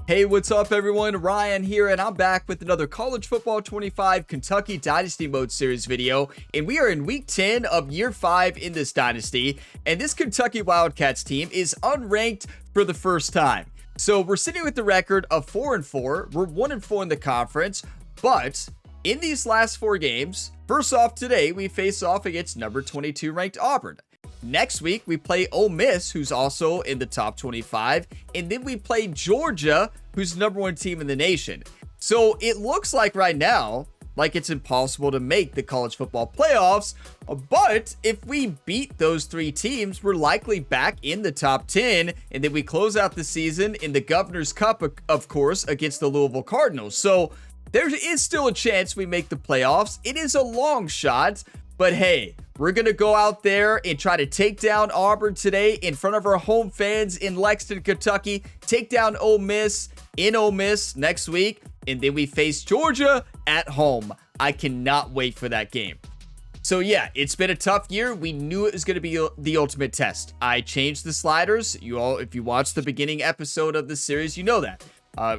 Hey, what's up everyone? Ryan here, and I'm back with another College Football 25 Kentucky Dynasty Mode Series video, and we are in week 10 of year 5 in this dynasty, and this Kentucky Wildcats team is unranked for the first time. So we're sitting with the record of 4-4, we're 1-4 in the conference, but in these last 4 games, first off today, we face off against number 22 ranked Auburn. Next week, we play Ole Miss, who's also in the top 25, and then we play Georgia, who's the number 1 team in the nation. So it looks like right now, like it's impossible to make the college football playoffs, but if we beat those 3 teams, we're likely back in the top 10, and then we close out the season in the Governor's Cup, of course, against the Louisville Cardinals. So there is still a chance we make the playoffs. It is a long shot, but hey, we're going to go out there and try to take down Auburn today in front of our home fans in Lexington, Kentucky. Take down Ole Miss in Ole Miss next week. And then we face Georgia at home. I cannot wait for that game. So yeah, it's been a tough year. We knew it was going to be the ultimate test. I changed the sliders. If you watched the beginning episode of this series, you know that.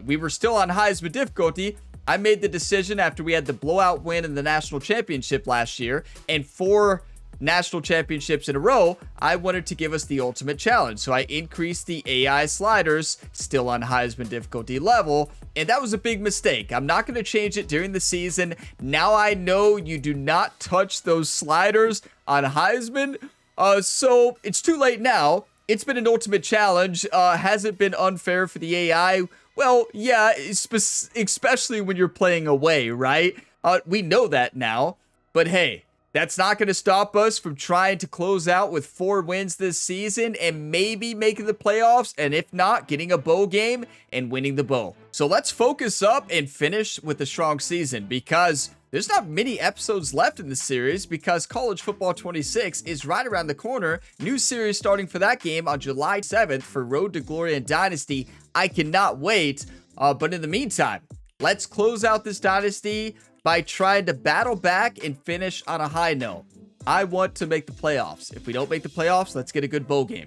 We were still on Heisman difficulty. I made the decision after we had the blowout win in the national championship last year and 4 national championships in a row, I wanted to give us the ultimate challenge. So I increased the AI sliders, still on Heisman difficulty level, and that was a big mistake. I'm not going to change it during the season. Now I know you do not touch those sliders on Heisman, so it's too late now. It's been an ultimate challenge. Has it been unfair for the AI? Well, yeah, especially when you're playing away, right? We know that now, but hey, that's not going to stop us from trying to close out with 4 wins this season and maybe making the playoffs, and if not, getting a bowl game and winning the bowl. So let's focus up and finish with a strong season, because there's not many episodes left in the series because College Football 26 is right around the corner. New series starting for that game on July 7th for Road to Glory and Dynasty. I cannot wait, but in the meantime, let's close out this dynasty by trying to battle back and finish on a high note. I want to make the playoffs. If we don't make the playoffs, let's get a good bowl game.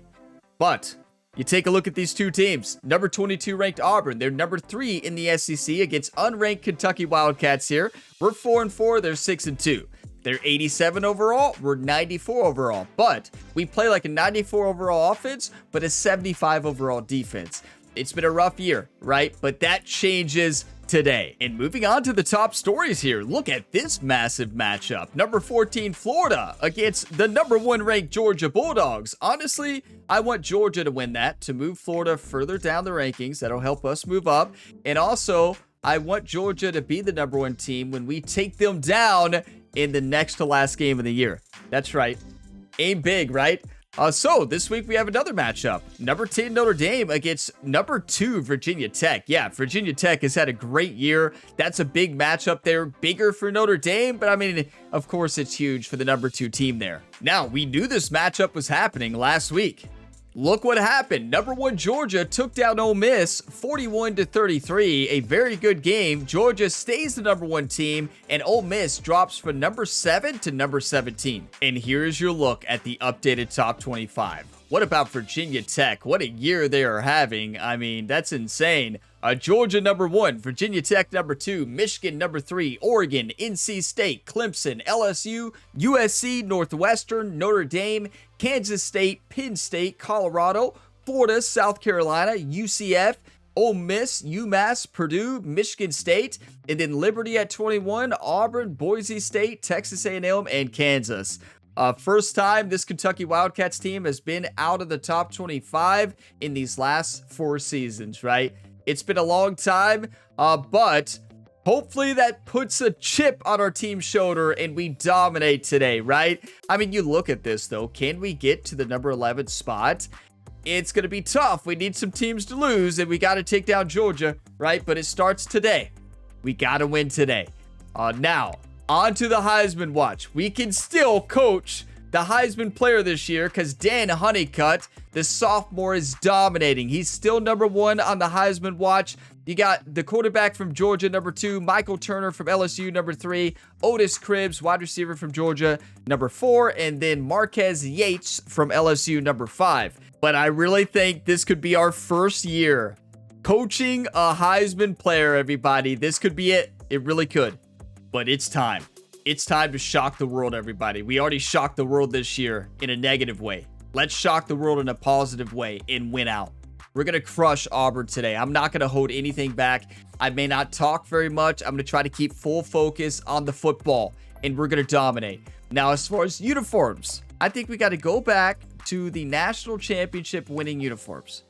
But you take a look at these 2 teams. Number 22 ranked Auburn. They're number 3 in the SEC against unranked Kentucky Wildcats here. We're 4-4. They're 6-2. They're 87 overall. We're 94 overall. But we play like a 94 overall offense, but a 75 overall defense. It's been a rough year, right? But that changes today. And moving on to the top stories here, look at this massive matchup. Number 14 Florida against the number 1 ranked Georgia Bulldogs. Honestly, I want Georgia to win that to move Florida further down the rankings. That'll help us move up. And also, I want Georgia to be the number 1 team when we take them down in the next to last game of the year. That's right. Aim big, right? So this week we have another matchup. Number 10 Notre Dame against number 2 Virginia Tech. Yeah, Virginia Tech has had a great year. That's a big matchup there. Bigger for Notre Dame, but I mean, of course it's huge for the number 2 team there. Now, we knew this matchup was happening last week. Look what happened. Number 1 Georgia took down Ole Miss 41-33. A very good game. Georgia stays the number 1 team, and Ole Miss drops from number 7 to number 17. And here's your look at the updated top 25. What about Virginia Tech? What a year they are having. I mean, that's insane. Georgia number 1, Virginia Tech number 2, Michigan number 3, Oregon, NC State, Clemson, LSU, USC, Northwestern, Notre Dame, Kansas State, Penn State, Colorado, Florida, South Carolina, UCF, Ole Miss, UMass, Purdue, Michigan State, and then Liberty at 21, Auburn, Boise State, Texas A&M, and Kansas. First time this Kentucky Wildcats team has been out of the top 25 in these last 4 seasons, right? It's been a long time, but hopefully that puts a chip on our team's shoulder and we dominate today, right? I mean, you look at this, though. Can we get to the number 11 spot? It's going to be tough. We need some teams to lose, and we got to take down Georgia, right? But it starts today. We got to win today. Now, on to the Heisman watch. We can still coach the Heisman player this year because Dan Honeycutt, the sophomore, is dominating. He's still number 1 on the Heisman watch. You got the quarterback from Georgia, number 2, Michael Turner from LSU, number 3, Otis Cribbs, wide receiver from Georgia, number 4, and then Marquez Yates from LSU, number 5. But I really think this could be our first year Coaching a Heisman player, everybody. This could be it. It really could. But it's time. It's time to shock the world, everybody. We already shocked the world this year in a negative way. Let's shock the world in a positive way and win out. We're going to crush Auburn today. I'm not going to hold anything back. I may not talk very much. I'm going to try to keep full focus on the football, and we're going to dominate. Now, as far as uniforms, I think we got to go back to the national championship winning uniforms.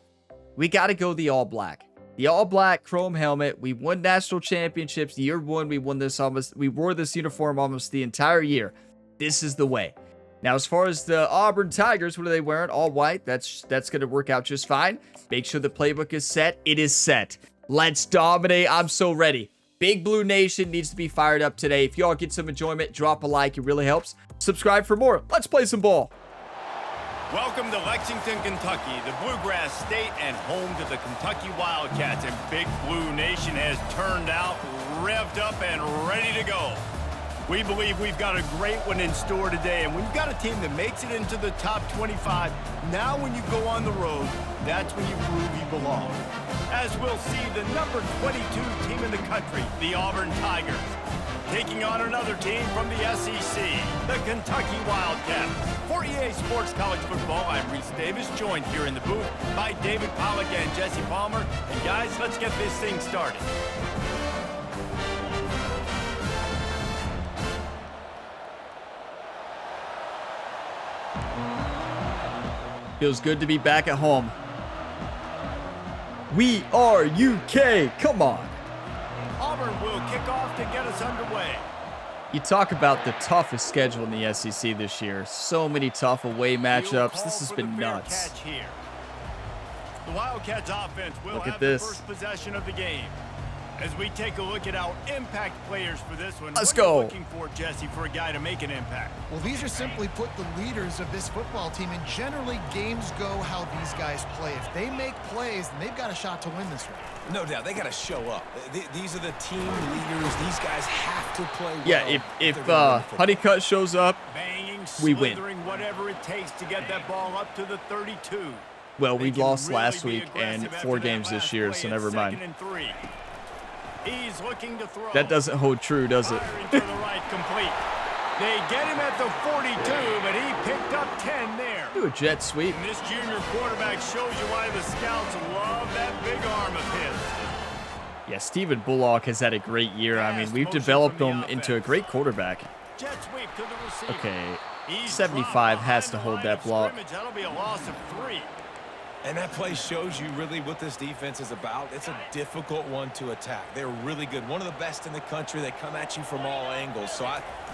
We got to go the all black. The all black chrome helmet. We won national championships. Year one, we won this almost. We wore this uniform almost the entire year. This is the way. Now, as far as the Auburn Tigers, what are they wearing? All white. That's going to work out just fine. Make sure the playbook is set. It is set. Let's dominate. I'm so ready. Big Blue Nation needs to be fired up today. If y'all get some enjoyment, drop a like. It really helps. Subscribe for more. Let's play some ball. Welcome to Lexington, Kentucky, the Bluegrass State and home to the Kentucky Wildcats. And Big Blue Nation has turned out, revved up, and ready to go. We believe we've got a great one in store today, and when you've got a team that makes it into the top 25, now when you go on the road, that's when you prove you belong. As we'll see, the number 22 team in the country, the Auburn Tigers, taking on another team from the SEC, the Kentucky Wildcats. For EA Sports College Football, I'm Reese Davis, joined here in the booth by David Pollack and Jesse Palmer. And guys, let's get this thing started. Feels good to be back at home. We are UK. Come on. Auburn will kick off to get us underway. You talk about the toughest schedule in the SEC this year. So many tough away matchups. This has been nuts. The Wildcats offense will Look at have this. the first possession of the game. As we take a look at our impact players for this one, Let's what are go. you looking for, Jesse, for a guy to make an impact? Well, these are simply put the leaders of this football team, and generally games go how these guys play. If they make plays, then they've got a shot to win this one. No doubt, they got to show up. These are the team leaders. These guys have to play well. Yeah, if Honeycutt shows up, Banging, we win. Whatever it takes to get that ball up to the 32. Well, we They can lost really last be week and aggressive 4 after that games this last year, play so at never mind. 2nd and 3. He's looking to throw. That doesn't hold true, does it? Firing to the right, complete. They get him at the 42, but he picked up 10 there. Do a jet sweep. And this junior quarterback shows you why the scouts love that big arm of his. Yeah, Stephen Bullock has had a great year. I mean, we've developed him into a great quarterback. Jet sweep to the receiver. Okay, He's 75 dropped has to behind the hold line that of block. scrimmage. That'll be a loss of 3. And that play shows you really what this defense is about. It's a difficult one to attack. They're really good. One of the best in the country. They come at you from all angles. So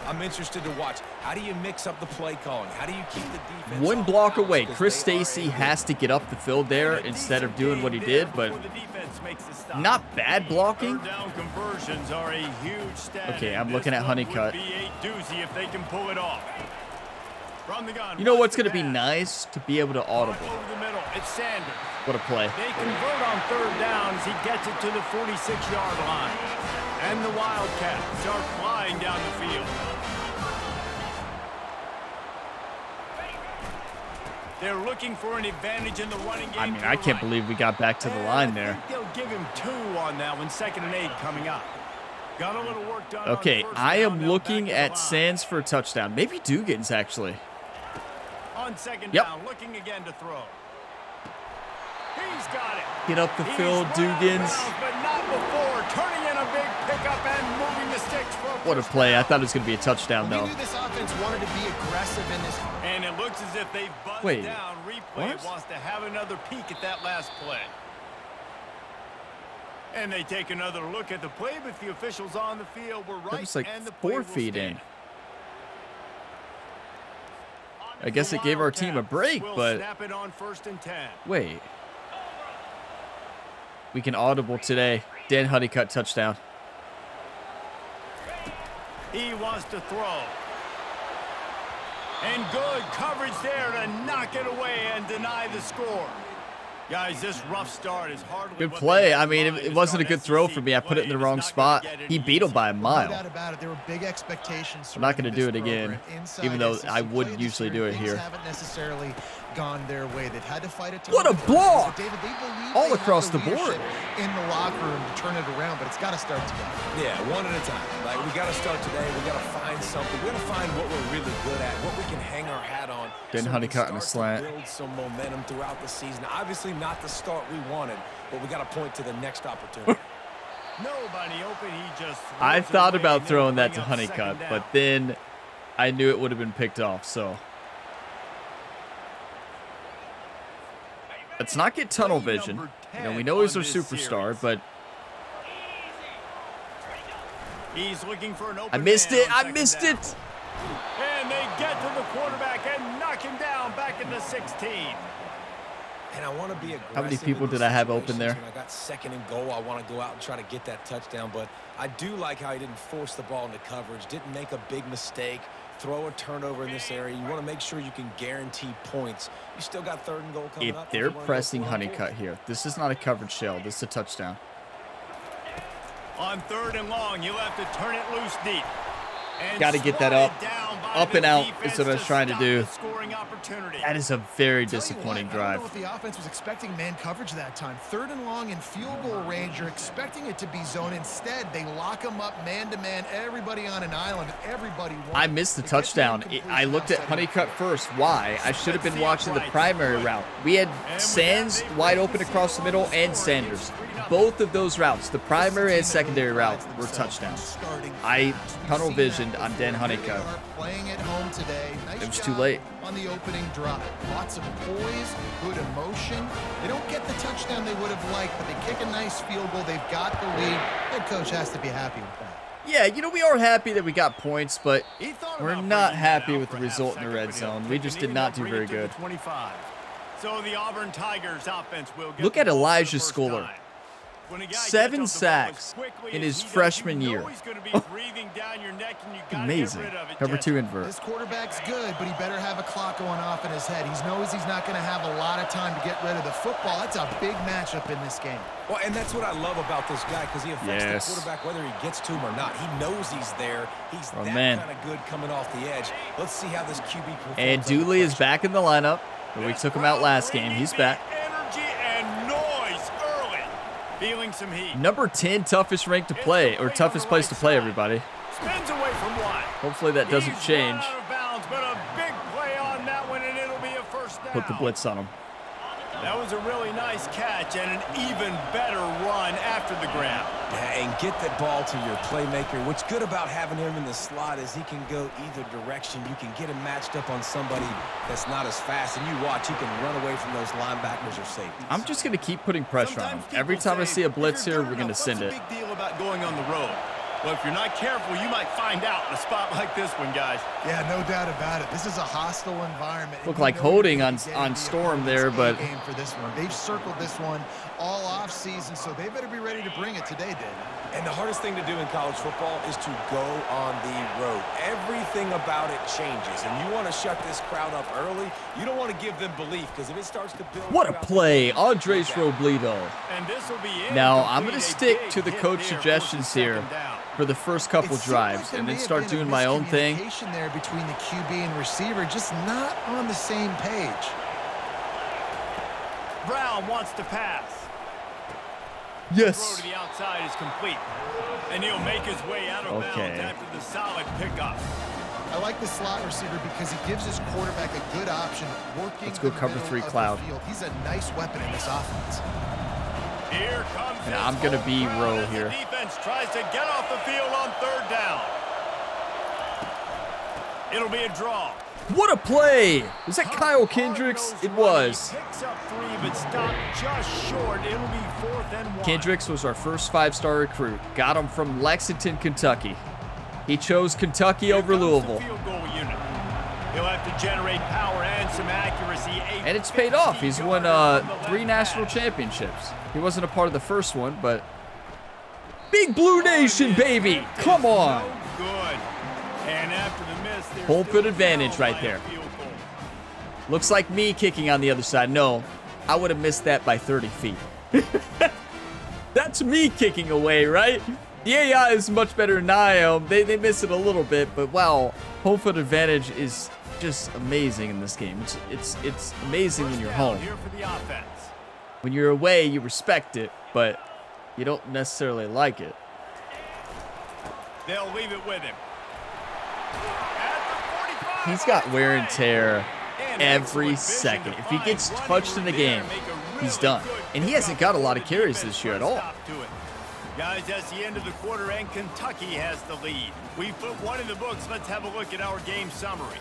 I'm interested to watch. How do you mix up the play calling? How do you keep the defense One off block balance? away. Because Chris they are Stacy a- has to get up the field there instead of doing what he did, but not bad blocking. Third down conversions are a huge stat. Okay, I'm and looking this at one Honeycutt. would be a doozy if they can pull it off. From the gun, You know what's watch going to the be pass. nice? To be able to audible. Over the middle, it's Sanders. What a play. They convert on 3rd down as he gets it to the 46-yard line. And the Wildcats are flying down the field. They're looking for an advantage in the running game. I mean, to I the can't right. believe we got back to the line I there. think they'll give him 2 on that one, 2nd and 8 coming up. Got a little work done. Okay, on 1st I down am now, looking back to the at line. Sands for a touchdown. Maybe Dugan's, actually. On 2nd Yep. down, looking again to throw. He's got it. Get up the He's field, run out of Dugan's. bounds, but not before. Turning in a big pickup and moving the sticks for What a first play. I down. thought it was going to be a touchdown, We though. knew this offense wanted to be aggressive in this. And it looks as if they've buzzed Wait, down. Replay what? wants to have another peek at that last play. And they take another look at the play, but the officials on the field were right. That was like and the play 4 will feet in. stand. I guess it gave our team a break, Will but snap it on 1st and 10. wait. We can audible today. Dan Honeycutt touchdown. He wants to throw. And good coverage there to knock it away and deny the score. Guys, this rough start is hardly Good what play. they I mean, wanted it to wasn't a start good throw SEC for me. I put it in the play. wrong It's not gonna spot. get it He beat him easy. by a No mile. doubt about it. There were big expectations. I'm not gonna surrounding do this it again, program. Inside even though SEC I would play this usually year, do it things here. haven't necessarily gone their way. They've had to fight a ton. What a block! David, they believe all they across have the the board in the locker room to turn it around, but it's got to start today. Yeah, one at a time. Like, we got to start today. We got to find something. We got to find what we're really good at, what we can hang our hat on. Then Honeycutt in a slant. Build some momentum throughout the season. Obviously, not the start we wanted, but we got to point to the next opportunity. Nobody open. He just. I thought about throwing that to Honeycutt, but then I knew it would have been picked off, so. Let's not get tunnel vision. You know, we know he's our superstar, but he's looking for an open. I missed it. I missed down. it. And they get to the quarterback and knock him down back into 16. And I want to be aggressive. How many people did I have open there? When I got second and goal, I want to go out and try to get that touchdown. But I do like how he didn't force the ball into coverage, didn't make a big mistake, throw a turnover in this area. You want to make sure you can guarantee points. You still got third and goal coming up. If they're pressing Honeycutt here, this is not a coverage shell. This is a touchdown. On 3rd and long, you'll have to turn it loose deep. Got to get that up and out is what I was trying to do. That is a very disappointing drive. I don't know if the offense was expecting man coverage that time. 3rd and long in field goal range. You're expecting it to be zone. Instead, they lock them up man-to-man. Everybody on an island. Everybody. I missed the touchdown. I looked at Honeycutt first. Why? I should have been watching the primary route. We had Sands wide open across the middle and Sanders. Both of those routes, the primary and secondary route, were touchdowns. I tunnel visioned on Dan Honeycutt. It was too late. On the opening drive, lots of poise, good emotion. They don't get the touchdown they would have liked, but they kick a nice field goal. They've got the lead. Head coach has to be happy with that. Yeah, you know, we are happy that we got points, but we're not happy with the result in the red zone. We just did not do very good. So the Auburn Tigers offense will get. Look at Elijah Schooler. 7 sacks in his freshman year. Amazing. Cover 2 invert. This quarterback's good, but he better have a clock going off in his head. He knows he's not going to have a lot of time to get rid of the football. That's a big matchup in this game. Well, and that's what I love about this guy, because he affects the quarterback whether he gets to him or not. He knows he's there. He's that kind of good coming off the edge. Let's see how this QB performs. And Dooley is back in the lineup. We took him out last game. He's back. Feeling some heat. Number 10 toughest rank to play, or toughest place to play, everybody. Spins away from one. Hopefully that doesn't change. Out of bounds, but a big play on that one, and it'll be a first down. Put the blitz on him. That was a really nice catch and an even better run after the grab. Yeah, and get that ball to your playmaker. What's good about having him in the slot is he can go either direction. You can get him matched up on somebody that's not as fast, and you watch, he can run away from those linebackers or safeties. I'm just going to keep putting pressure on him. Every time I see a blitz here, we're going to send it. What's the big deal about going on the road? Well, if you're not careful, you might find out in a spot like this one, guys. Yeah, no doubt about it. This is a hostile environment. Looked like holding on Storm there, but game for this one. They've circled this one all off season, so they better be ready to bring it today, David. And the hardest thing to do in college football is to go on the road. Everything about it changes, and you want to shut this crowd up early. You don't want to give them belief, because if it starts to build... What a play, Andres Robledo. And this will be now, I'm going to stick to the coach suggestions here for the first couple drives, and then start doing my own thing. There between the QB and receiver, just not on the same page. Brown wants to pass. Yes. Throw to the outside is complete, and he'll make his way out of bounds after the solid pickup. I like the slot receiver because he gives his quarterback a good option. Let's go cover 3 Cloud. He's a nice weapon in this offense. Here comes and I'm going to be row here. The defense tries to get off the field on 3rd down. It'll be a draw. What a play! Was that Kyle Kendricks? It was. Picks up 3, but stopped just short. It'll be 4th and 1. Kendricks was our first 5-star recruit. Got him from Lexington, Kentucky. He chose Kentucky over Louisville. Field goal unit. He'll have to generate power and some accuracy. And it's paid off. He's won 3 national championships. He wasn't a part of the first one, but Big Blue Nation, baby! Come on! Good. And after the miss, home field advantage right there. Looks like me kicking on the other side. No, I would have missed that by 30 feet. That's me kicking away, right? The AI is much better than I am. They miss it a little bit, but wow, home field advantage is just amazing in this game. It's amazing when you're home. Here for the offense. When you're away, you respect it, but you don't necessarily like it. They'll leave it with him. At the 45, He's got wear and tear And every excellent vision second. to If he find gets running touched in room the there, game, make a he's really done. good And he hasn't got a lot of cover carries for the this year at defense. all. Stop to it. Guys, that's the end of the quarter, and Kentucky has the lead. We put one in the books. Let's have a look at our game summary.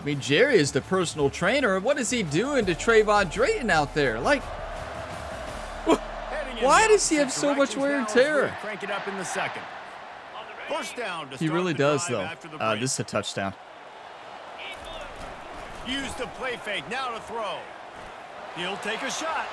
I mean, Jerry is the personal trainer. What is he doing to Trayvon Drayton out there? Like, Heading in why the does he have opposite so much directions wear and now as tear? we Crank it up in the second. First down to he start really the does, drive though. after the break. This is a touchdown. Use the play fake. Now to throw. He'll take a shot.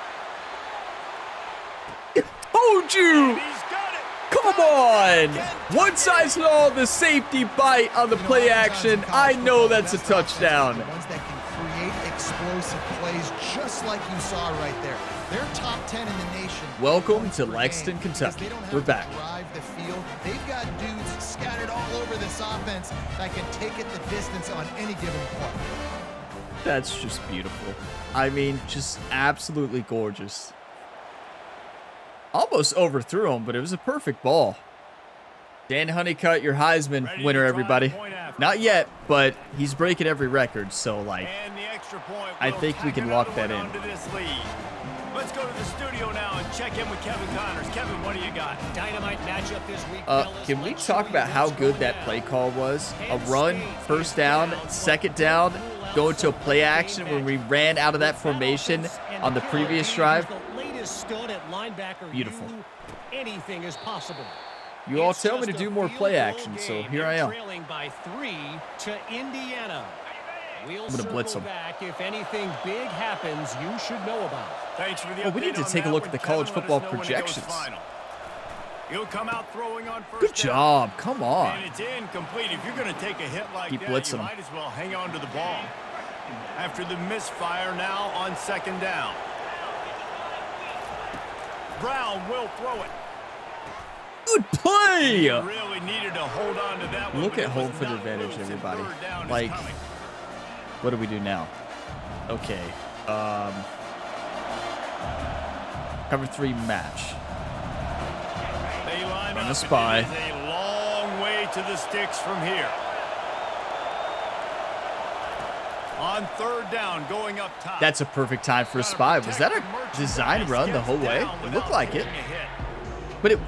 Told you! And he's got it. Come on! One size fits all, the safety bite on the play action. I know that's a touchdown. The ones that can create explosive plays just like you saw right there. They're top 10 in the nation. Welcome Points to per Lexington, game, because Kentucky. they don't have We're to back. drive the field. They've got dudes scattered all over this offense that can take it the distance on any given play. That's just beautiful. I mean, just absolutely gorgeous. Almost overthrew him, but it was a perfect ball. Dan Honeycutt, your Heisman winner, everybody. Not yet, but he's breaking every record, so, like, And the extra point I will think we tack can another lock that one in. onto this lead. Let's go to the studio now and check in with Kevin Connors. Kevin, what do you got? Dynamite matchup this week. Can we talk about how good that play call was? A run, first down, second down, going to a play action when we ran out of that formation on the previous drive. Beautiful. Anything is possible. You all tell me to do more play action, so here I am. Trailing by 3 to Indiana. We'll I'm gonna blitz circle them. back if anything big happens you should know about. Thanks for the Well, we need update to on take a that look one, at the Kevin. college Let us football know when it goes projections. final. He'll come out throwing on first Good down. job. Come on. And it's incomplete. If you're going to take a hit like Keep that, blitzing you him. might as well hang on to the ball. After the misfire, now on second down. Brown will throw it. Good play. He really needed to hold on to that one. Look but at it home was field not advantage, loose, and everybody. third down is Like, coming. what do we do now? Okay. Cover 3 match. They line Run up, a spy. and it is a long way to the sticks from here. On third down, going up top. That's a perfect time for a spy. Was that a design run the whole way? It looked like it. But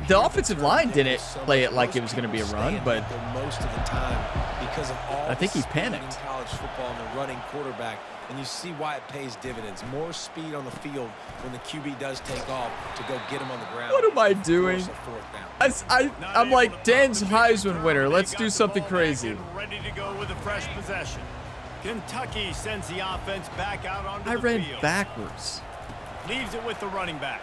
the offensive line didn't play it like it was going to be a run, but most of the time because of all I think he the speed panicked. in college football and the running quarterback, and you see why it pays dividends. More speed on the field when the QB does take off to go get him on the ground. What am I doing? Force a fourth down. I'm like Dan's Heisman winner. Let's do something crazy. Ready to go with a fresh possession. Kentucky sends the offense back out onto I the ran field. backwards. Leaves it with the running back.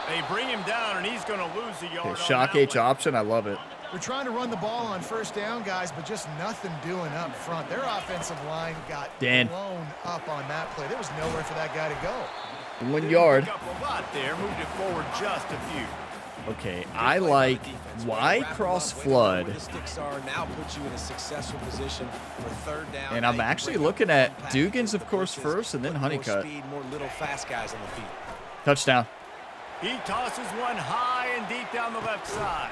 They bring him down, and he's going to lose a yard. Okay, on shock that H one. option. I love it. They're trying to run the ball on first down, guys, but just nothing doing up front. Their offensive line got Dan. blown up on that play. There was nowhere for that guy to go. 1 Didn't yard. pick up a lot there, moved it forward just a few. Okay, I like why cross flood. Where the sticks are now puts you in a successful position for third down. And I'm Now you actually bring up looking the at pass, Dugans, of the course, blitzes, first, and then put more Honeycutt. Speed, more little fast guys on the field. Touchdown. He tosses one high and deep down the left side.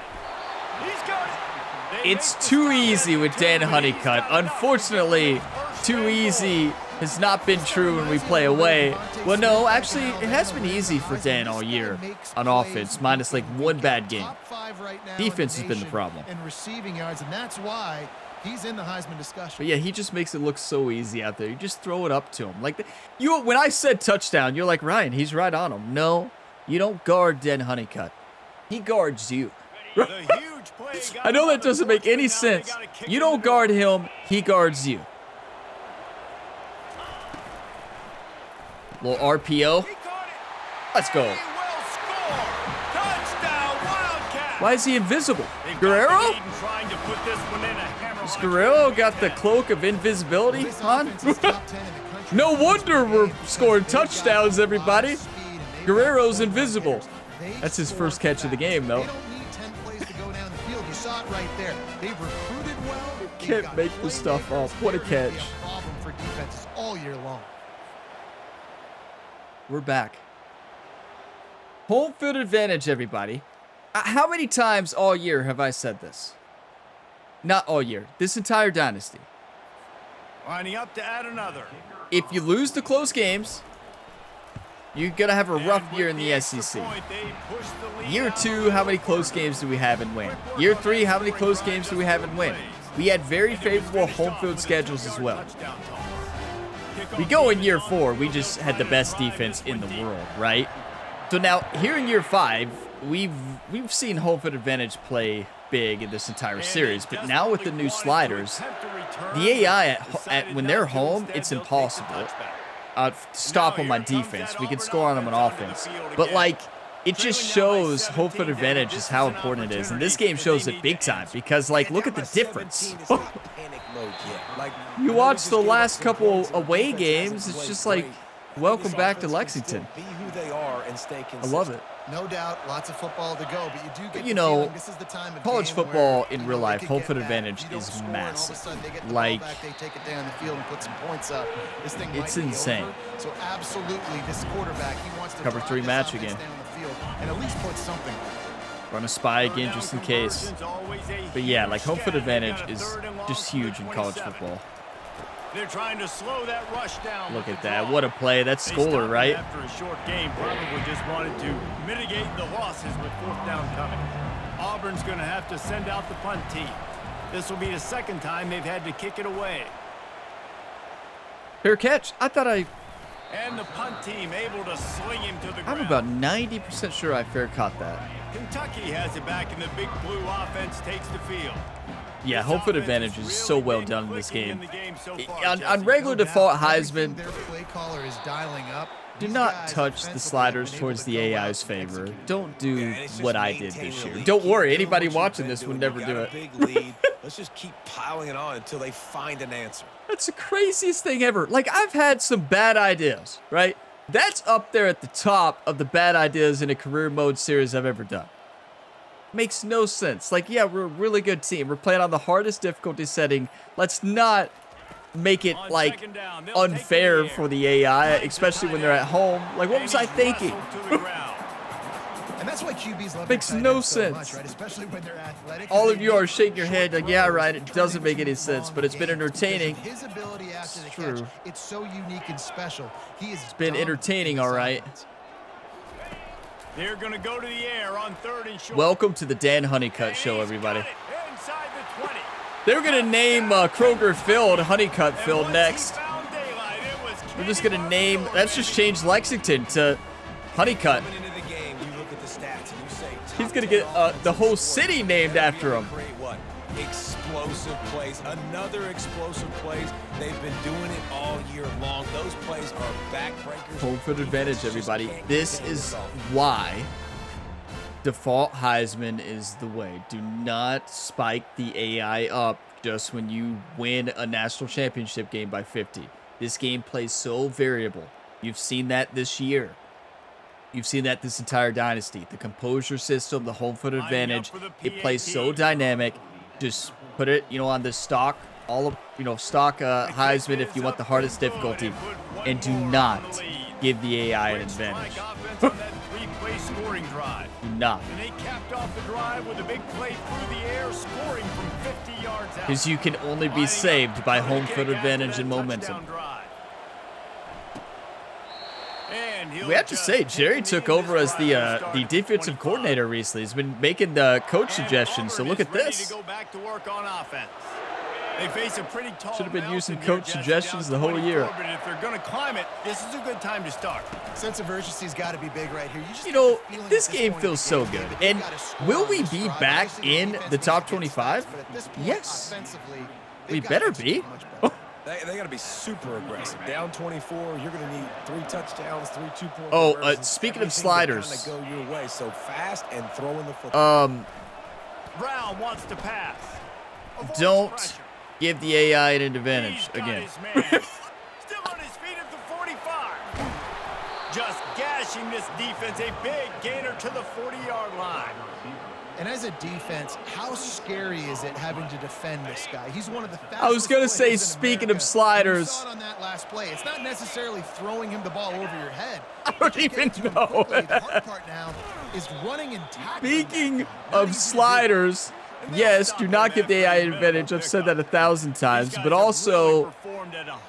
He's got it. They It's make the too stop easy at with 2, Dan but he's Honeycutt. got enough. Unfortunately, First too and easy goal. has not been true when we play away. Well, no, actually, it has been easy for Dan all year on offense, minus like one bad game. Top 5 right now Defense in has been the nation problem. in receiving yards, and that's why he's in the Heisman discussion. But yeah, he just makes it look so easy out there. You just throw it up to him. Like when I said touchdown, you're like, Ryan, he's right on him. No, you don't guard Dan Honeycutt. He guards you. The huge play got I know that him. doesn't make any Now they sense. gotta kick You it don't in the guard goal. him, he guards you. Little RPO. He caught it. Let's go. He will score. Touchdown, Wildcats. Why is he invisible? They've got Guerrero? the lead and trying to put this one in a hammer Has like Guerrero it. got the cloak of invisibility This on? offense is top 10 in the country. No wonder we're Because scoring they've got touchdowns, a lot of everybody. speed and they've Guerrero's got invisible. They That's his score first catch of the fast. game, though. They don't need 10 plays to go down the field. You saw it right there. They've recruited well. They've can't make this stuff up. What a catch. Problem for defenses all year long. We're back. Home field advantage, everybody. How many times all year have I said this? Not all year. This entire dynasty. Lining up to add another. If you lose the close games, you're going to have a rough year in the SEC. Year 2, how many close games do we have and win? Year 3, how many close games do we have and win? We had very favorable home field schedules as well. We go in year 4, we just had the best defense in the world, right? So now, here in year 5, we've seen home field advantage play big in this entire series, but now with the new sliders, the AI when they're home, it's impossible to stop them on defense. We can score on them on offense, but like it just shows home field advantage is how important it is, and this game shows it big time because like look at the difference. You watch the last couple away games, it's just like welcome back to Lexington. I love it. No doubt, lots of football to go, but you do get you know, this is the time of college game football where in real life, could home get field that. advantage If you don't is score and all of a massive. sudden they get the Like, ball back, they take it down the field and put some points up. This thing it's might be insane. over. So absolutely, this quarterback, he wants to Cover drive 3 this match offense again. down the field and at least put something. Run a spy again just in case. But yeah, like home field advantage is just huge in college football. They're trying to slow that rush down. Look at that. What a play. That's Scholar, right? After a short game, probably just wanted to mitigate the losses with 4th down coming. Auburn's going to have to send out the punt team. This will be the 2nd time they've had to kick it away. Fair catch. I thought And the punt team able to sling him to the ground. I'm about 90% sure I fair caught that. Kentucky has it back, and the big blue offense takes the field. Yeah, home field advantage is so well done in this game. On regular default Heisman, Their play caller is dialing up. do These not guys touch the defensively sliders have been able towards to the go out AI's and favor. execute. Don't do it's just what I did maintain this the year. lead. Don't Keep worry, doing anybody what you've watching been this would doing. never You do got it. a big lead. Let's just keep piling it on until they find an answer. That's the craziest thing ever. Like, I've had some bad ideas, right? That's up there at the top of the bad ideas in a career mode series I've ever done. Makes no sense. Like, yeah, we're a really good team. We're playing on the hardest difficulty setting. Let's not make it, like, unfair for the AI, especially when they're at home. Like, what was I thinking? And that's why QBs love Makes their tight no ends so much, sense. right? Especially when they're athletic. All They of you are make shaking your head like, short yeah, throws, right, it doesn't make any long sense, but it's been games because of entertaining. His ability after the true. catch, it's so unique and special. He is been entertaining, all right. They're going to go to the air on 3rd and short. Welcome to the Dan Honeycutt Show, everybody. Inside the 20. They're going to name Kroger Field Honeycutt Field next. We're just going to name, that's just changed Lexington to Honeycutt. Coming into the game, you look at the stats and you say He's going to get the whole city named after him. Great what? Explosive plays. Another explosive plays. They've been doing it all year long. Those plays are backbreakers. Home field advantage, Defense just everybody. can't This contain is itself. why default Heisman is the way. Do not spike the AI up just when you win a national championship game by 50. This game plays so variable. You've seen that this year. You've seen that this entire dynasty. The composure system, the home field advantage, it plays so dynamic. Just put it, on the stock, stock Heisman if you want the hardest difficulty, and do not give the AI an advantage. Do not. And they capped off the drive with a big play through the air, scoring from 50 yards out. Because you can only be saved by home field advantage and momentum. We have to say, Jerry took over as the defensive coordinator recently. He's been making the coach suggestions, so look at this. They face a pretty tall Should have been using mountain coach here, suggestions just the whole down to year. 24, but if they're going to climb it, this is a good time to start. Sense of urgency's got to be big right here. This game feels so good. And will we be back in the top 25? Yes. We better be. They got to be super aggressive. Down 24, you're going to need 3 touchdowns, 3 2-point Oh, conversions, speaking of everything to sliders. kinda go your way. So fast and throwing the football. Brown wants to pass. Avoids Don't pressure. give the AI an He's advantage got again. his man. Still on his feet at the 45. Just gashing this defense. A big gainer to the 40-yard line. And as a defense, how scary is it having to defend this guy? He's one of the fastest. I was going to say, players in speaking America. of sliders. You saw it on that last play. It's not necessarily throwing him the ball over your head. I don't even know. The hard part now is running and tackling. Speaking of sliders, yes, do not give the AI advantage. I've said that 1,000 times. But also,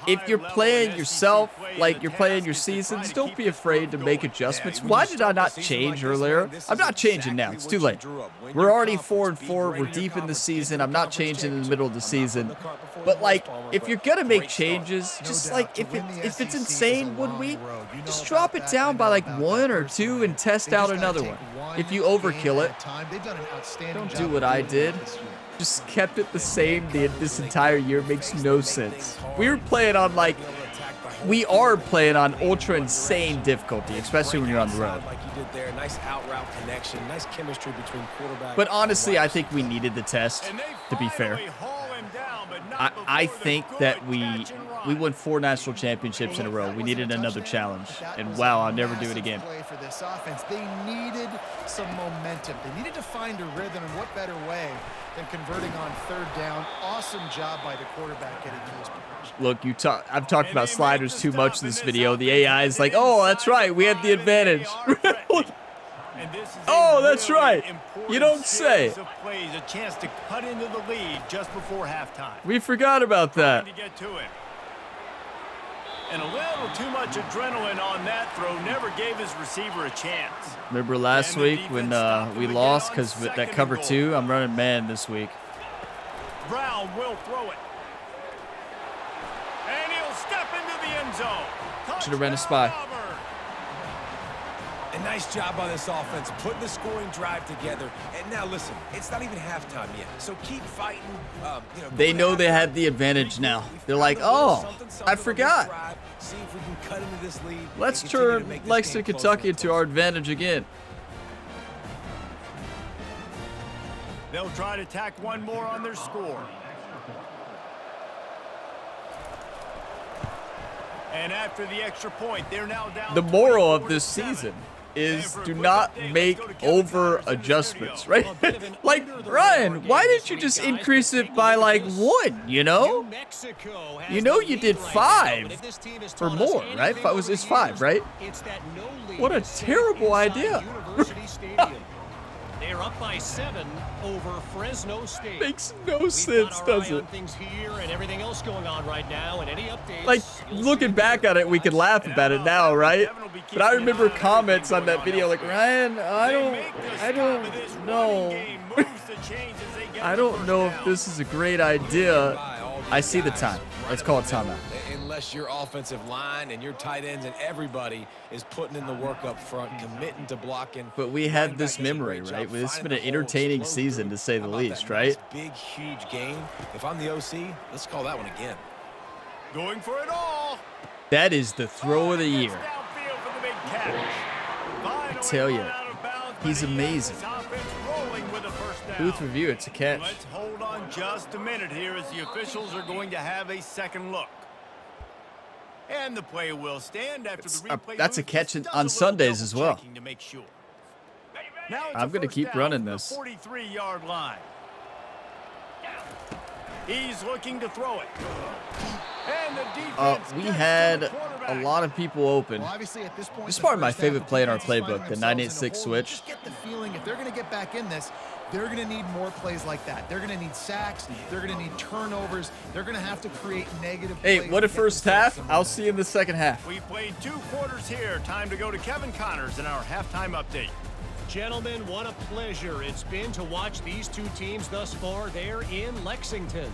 if you're playing yourself, like you're playing your seasons, don't be afraid to make adjustments. Why did I not change earlier? I'm not changing now. It's too late. We're already 4-4. We're deep in the season. I'm not changing in the middle of the season. But, like, if you're going to make changes, just like if it's insane 1 week, just drop it down by like 1 or 2 and test out another one. If you overkill it, don't do what I did. Just kept it the same this entire year. Makes no sense. We are playing on ultra insane difficulty, especially when you're on the road. But honestly, I think we needed the test, to be fair. I think that we won 4 national championships in a row. We needed another challenge. And wow, I'll never do it again. For this offense, they needed some momentum. They needed to find a rhythm, and what better way than converting on 3rd down. Awesome job by the quarterback getting to his position. Look, I've talked about sliders too much in this video. The AI is like, oh, that's right, we had the advantage. Oh, that's right. You don't say. A chance to cut into the lead just before halftime. We forgot about that. To get to it. And a little too much adrenaline on that throw never gave his receiver a chance. Remember last week when we lost because with that cover 2? I'm running man this week. Brown will throw it. And he'll step into the end zone. Should have ran a spy. A nice job on this offense, putting the scoring drive together. And now listen, it's not even halftime yet, so keep fighting. They know they had the advantage now. They're like, oh, I forgot. See if we can cut into this lead. Let's turn Lexington, Kentucky into our advantage again. They'll try to tack one more on their score. And after the extra point, they're now down. The moral of this season is do not make over adjustments, right? Like, Ryan, why didn't you just increase it by like 1, you know? You know you did 5 or more, right? It's 5, right? What a terrible idea. They're up by 7 over Fresno State. Makes no sense, does it? Things here and everything else going on right now, and any updates. Like, looking back at it, we can laugh about it now, right? But I remember comments on that video like, Ryan, I don't know. I don't know if this is a great idea. I see the time. Let's call it timeout. Unless your offensive line and your tight ends and everybody is putting in the work up front, committing to blocking. But we had this memory, right? This has been an entertaining season, to say the least, right? Big, huge game. If I'm the OC, let's call that one again. Going for it all. That is the throw of the year. I tell you, he's amazing. Booth review, it's a catch. Let's hold on just a minute here as the officials are going to have a second look. And the play will stand after the replay. That's a catch on Sundays as well. I'm going to keep running this. 43-yard line. He's looking to throw it. And the defense we had a lot of people open. Well, obviously at this point, this is part of my favorite play in our playbook, the 986 switch. Just get the feeling if they're going to get back in this, they're going to need more plays like that. They're going to need sacks. They're going to need turnovers. They're going to have to create negative plays. Hey, what a first half. I'll see you in the second half. We played 2 quarters here. Time to go to Kevin Connors in our halftime update. Gentlemen, what a pleasure it's been to watch these 2 teams thus far there in Lexington.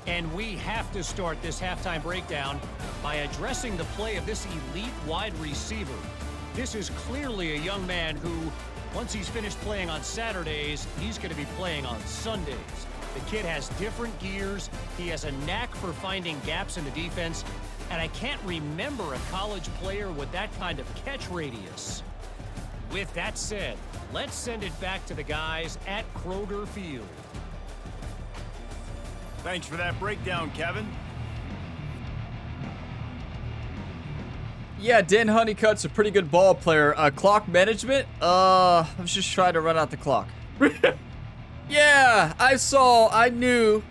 And we have to start this halftime breakdown by addressing the play of this elite wide receiver. This is clearly a young man who, once he's finished playing on Saturdays, he's going to be playing on Sundays. The kid has different gears. He has a knack for finding gaps in the defense. And I can't remember a college player with that kind of catch radius. With that said, let's send it back to the guys at Kroger Field. Thanks for that breakdown, Kevin. Yeah, Dan Honeycutt's a pretty good ball player. Clock management? I was just trying to run out the clock. Yeah, I knew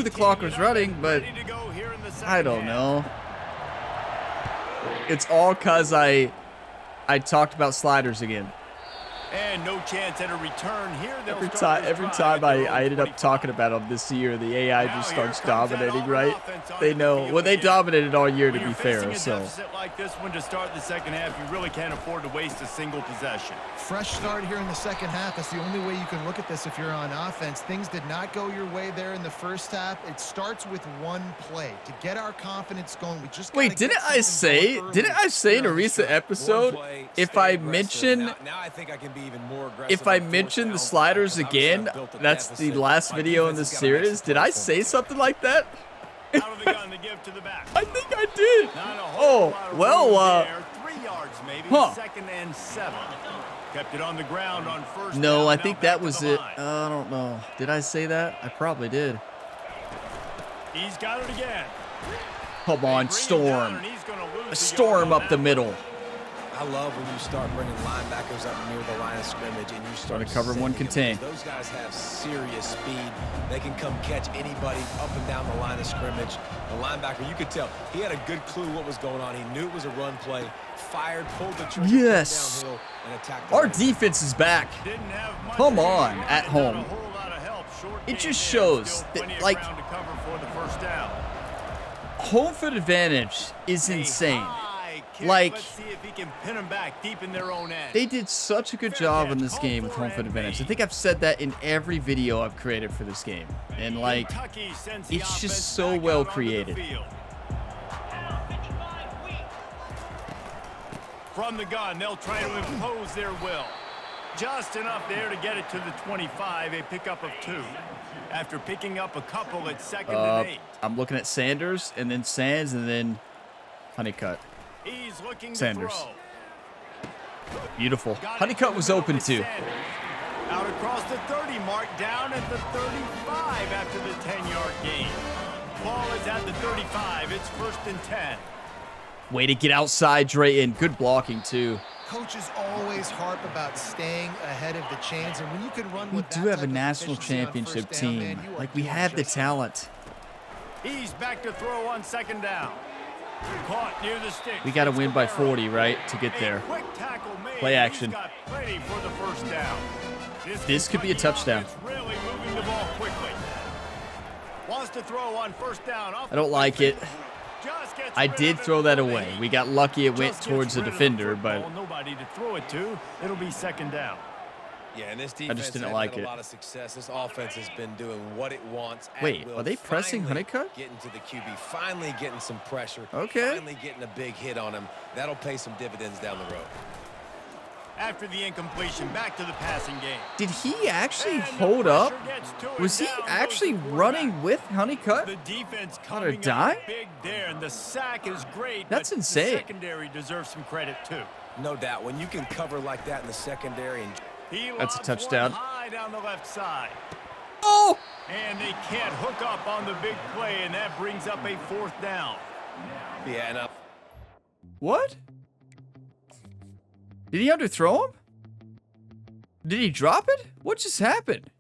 the clock was running, but I don't know. It's all cuz I talked about sliders again. And no chance at a return here. Every time I ended up talking about them this year, the AI just starts dominating, right? They know. Well, they dominated all year, to be fair, so. Like this one to start the second half, you really can't afford to waste a single possession. Fresh start here in the second half. That's the only way you can look at this if you're on offense. Things did not go your way there in the first half. It starts with one play. To get our confidence going, we just wait, didn't I say in a recent episode, if I mention the sliders again, that's the last video in the series? Did I say something like that? Out of the gun to give to the back. I think I did. Oh, well, 3 yards maybe. Huh. 2nd and 7. Kept it on the ground on first No, down. I Now think back that to was the it. line. I don't know. Did I say that? I probably did. He's got it again. Come on, Bring him down, storm. and he's gonna lose A the storm yard on up the that. middle. I love when you start bringing linebackers up near the line of scrimmage and you start Trying to cover one sending them, contain. because those guys have serious speed. They can come catch anybody up and down the line of scrimmage. The linebacker, you could tell, he had a good clue what was going on. He knew it was a run play, fired, pulled the trigger, Yes. downhill, and attacked the Our line. defense is back. Didn't have much Come of a on, run, at not home. a whole lot of help. Short It gain just there, shows still that, plenty of like, ground to cover for the first down. home field advantage is A insane. high kick. Like, Let's see if he can pin him back deep in their own end. they did such a good job in this game with home field advantage. I think I've said that in every video I've created for this game. And, like, Kentucky sends the it's just offense so back well out onto the created. field. From the gun, they'll try to impose their will. Just enough there to get it to the 25, a pickup of 2. After picking up a couple at 2nd and 8. I'm looking at Sanders, and then Sands, and then Honeycutt. He's looking Sanders. to throw. Beautiful. Got it Honeycutt to was the open open too. Sanders. Out across the 30 mark, down at the 35 after the 10-yard gain. Ball is at the 35. It's 1st and 10. Way to get outside, Drayton. Good blocking too. Coaches always harp about staying ahead of the chains, and when you can run We with do that have type a of national efficiency on championship first down, team. man, you are Like, we doing have the just talent. He's back to throw on 2nd down. Caught near the stick. We got to win by 40, right, to get there. Quick tackle made. Play action. He's got plenty for the first down. This could be a Kentucky touchdown. offense really moving the ball quickly. Wants to throw on 1st down. I don't like it. Just gets I rid did of it throw that before away. they- We got lucky it went Just towards gets the rid of defender, football, but nobody to throw it to. It'll be 2nd down. Yeah, and this defense didn't has like had a it. lot of success. This offense has been doing what it wants. at Wait, will. are they pressing Finally Honeycutt? Getting to the QB, finally getting some pressure. Okay. Finally getting a big hit on him. That'll pay some dividends down the road. After the incompletion, back to the passing game. did he actually And the hold up? pressure gets to it. Was he Down goes actually the quarterback. running with Honeycutt? The defense On a coming dime? up big there, and the sack is great. That's but insane. The secondary deserves some credit too. No doubt. When you can cover like that in the secondary and He That's a lobs touchdown. one high down the left side. Oh! And they can't hook up on the big play, and that brings up a 4th down. yeah, and What? Did he underthrow him? Did he drop it? What just happened?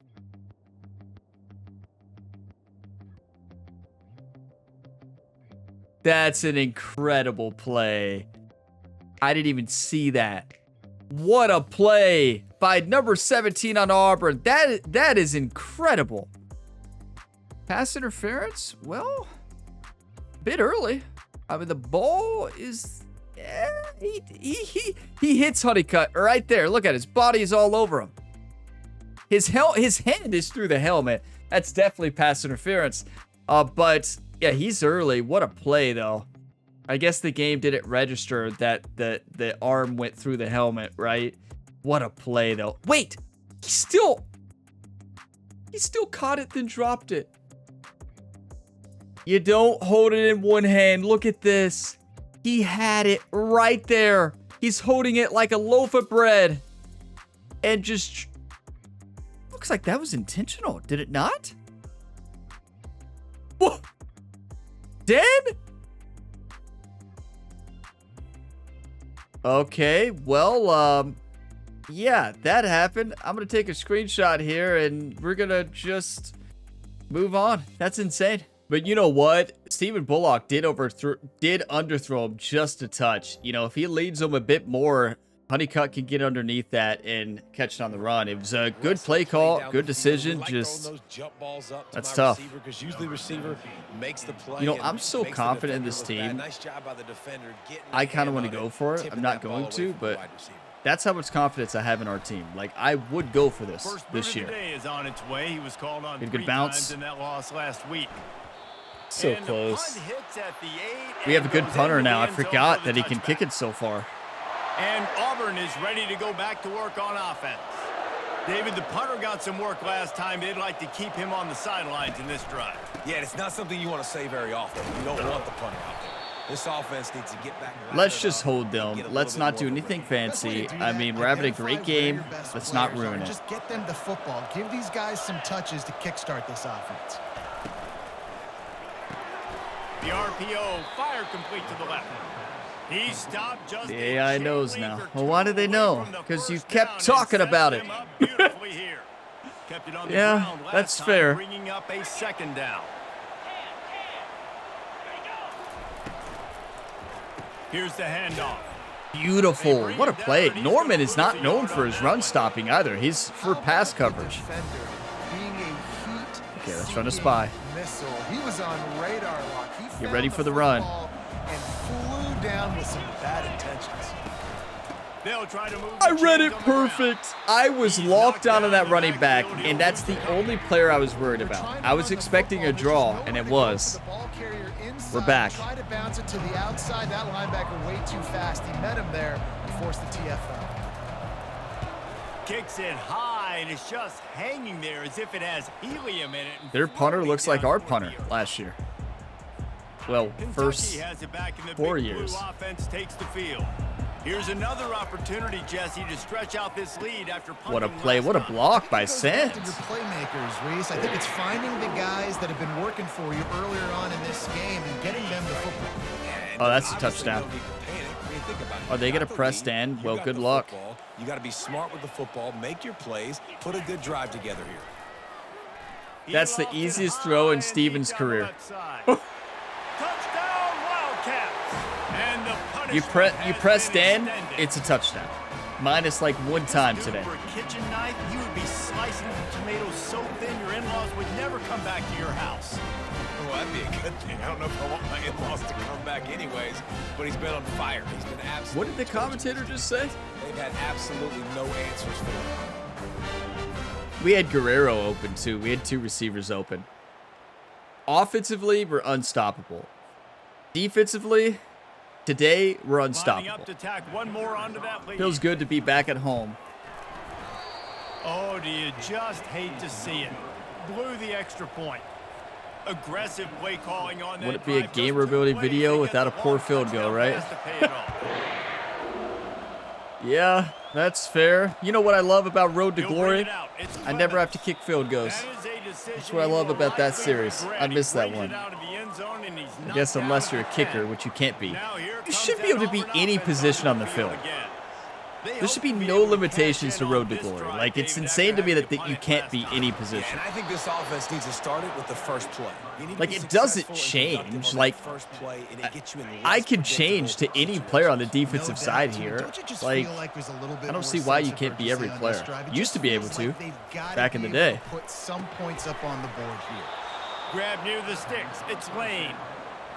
That's an incredible play. I didn't even see that. What a play by number 17 on Auburn. That is incredible. Pass interference? Well, a bit early. I mean, the ball is... Yeah, he hits Honeycutt right there. Look at his body is all over him. His hand is through the helmet. That's definitely pass interference. But yeah, he's early. What a play though. I guess the game didn't register that the arm went through the helmet, right? What a play though. Wait, he still caught it then dropped it. You don't hold it in one hand. Look at this. He had it right there. He's holding it like a loaf of bread. And just... Looks like that was intentional. Did it not? Whoa. Dead? Okay, well, yeah, that happened. I'm going to take a screenshot here, and we're going to just move on. That's insane. But you know what? Stephen Bullock did underthrow him just a touch. You know, if he leads him a bit more, Honeycutt can get underneath that and catch it on the run. It was a good play call, good decision. Just that's tough. You know, I'm so confident in this team. I kind of want to go for it. I'm not going to, but that's how much confidence I have in our team. Like, I would go for this year. Is on its way. He was called on good bounce. in that loss last week. So close. We have a good punter now. I forgot that he can kick it so far. And Auburn is ready to go back to work on offense. David, the punter got some work last time. They'd like to keep him on the sidelines in this drive. Yeah, it's not something you want to say very often. You don't want the punter out there. This offense needs to get back. Let's just hold them. Let's not do anything fancy. I mean, we're having a great game. Let's not ruin it. Just get them the football. Give these guys some touches to kickstart this offense. The RPO, fire complete to the left. He stopped just the AI knows now. Well, why do they know? Because you kept talking about it. Yeah, that's fair. Bringing up a second down. Here's the handoff. Beautiful. What a play. Norman is not known for his run stopping either. He's for pass coverage. Okay, let's run a spy. He was on radar lock. Get ready for the run. And flew down with some bad intentions. They'll try to move. I read it perfect. I was locked down on that running back, and that's the only player I was worried about. I was expecting a draw, and it was. We're back. Try to bounce it to the outside. That linebacker way too fast. He met him there and forced the TFL. Kicks it high, and it's just hanging there as if it has helium in it. Their punter looks like our punter last year. Well, first 4 years. Offense takes the field. Here's another opportunity, Jesse, to stretch out this lead after punting. What a play. What a block by Sands. Your playmakers, Reese. I think it's finding the guys that have been working for you earlier on in this game and getting them the football. Oh, that's a touchdown. Are they going to press stand? Well, good luck. You got to be smart with the football, make your plays, put a good drive together here. That's the easiest throw in Steven's career. You press stand, it's a touchdown. Minus like one time today. For a kitchen knife, you would be slicing the tomatoes so thin your in-laws would never come back to your house. Well, that'd be a good thing. I don't know if I want my in-laws to come back anyways, but he's been on fire. He's been absolutely. What did the commentator just say? They've had absolutely no answers for him. We had Guerrero open too. We had 2 receivers open. Offensively, we're unstoppable. Defensively, today, we're unstoppable. Feels good to be back at home. Oh, do you just hate to see it? Blew the extra point. Aggressive play calling on that. Would it be a gamer-ability video without a poor field goal, right? Yeah, that's fair. You know what I love about Road to Glory? I never have to kick field goals. That's what I love about that series. I miss that one. I guess unless you're a kicker, which you can't be. You should be able to be any position on the field. There should be no limitations to Road to Glory. Like, it's insane to me that you can't be any position. And I think this offense needs to start it with the first play. Like, it doesn't change. Like, I can change to any player on the defensive side here. Like, I don't see why you can't be every player. Used to be able to back in the day. Put some points up on the board here. Grab near the sticks. It's Lane.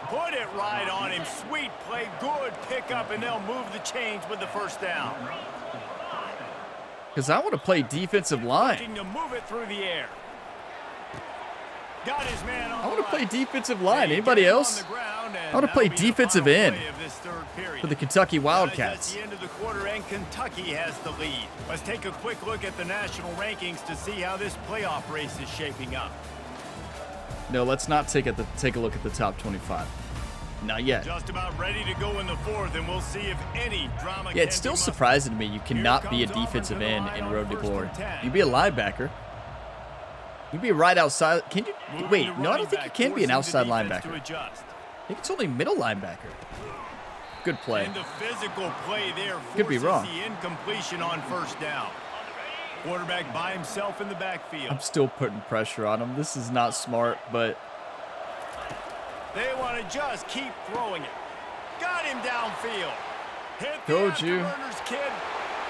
Put it right on him. Sweet play. Good pickup, and they'll move the chains with the first down. Because I want to play defensive line. To move it through the air. Got his man on I want to play defensive line. Anybody else? I want to play defensive end for the Kentucky Wildcats. That's the end of the quarter, and Kentucky has the lead. Let's take a quick look at the national rankings to see how this playoff race is shaping up. No, let's not take a look at the top 25. Not yet. Just about ready to go in the fourth, and we'll see if any drama. Yeah, it's still surprising to me you cannot be a defensive end in Road to Glory. You be a linebacker. You be right outside. Can you? Wait, no, I don't think you can be an outside linebacker. I think it's only middle linebacker. Good play. And the physical play there Could be wrong. forces the incompletion on first down. Quarterback by himself in the backfield. I'm still putting pressure on him. This is not smart, but They want to just keep throwing it. Got him downfield. Hit the Told you. afterburners, kid.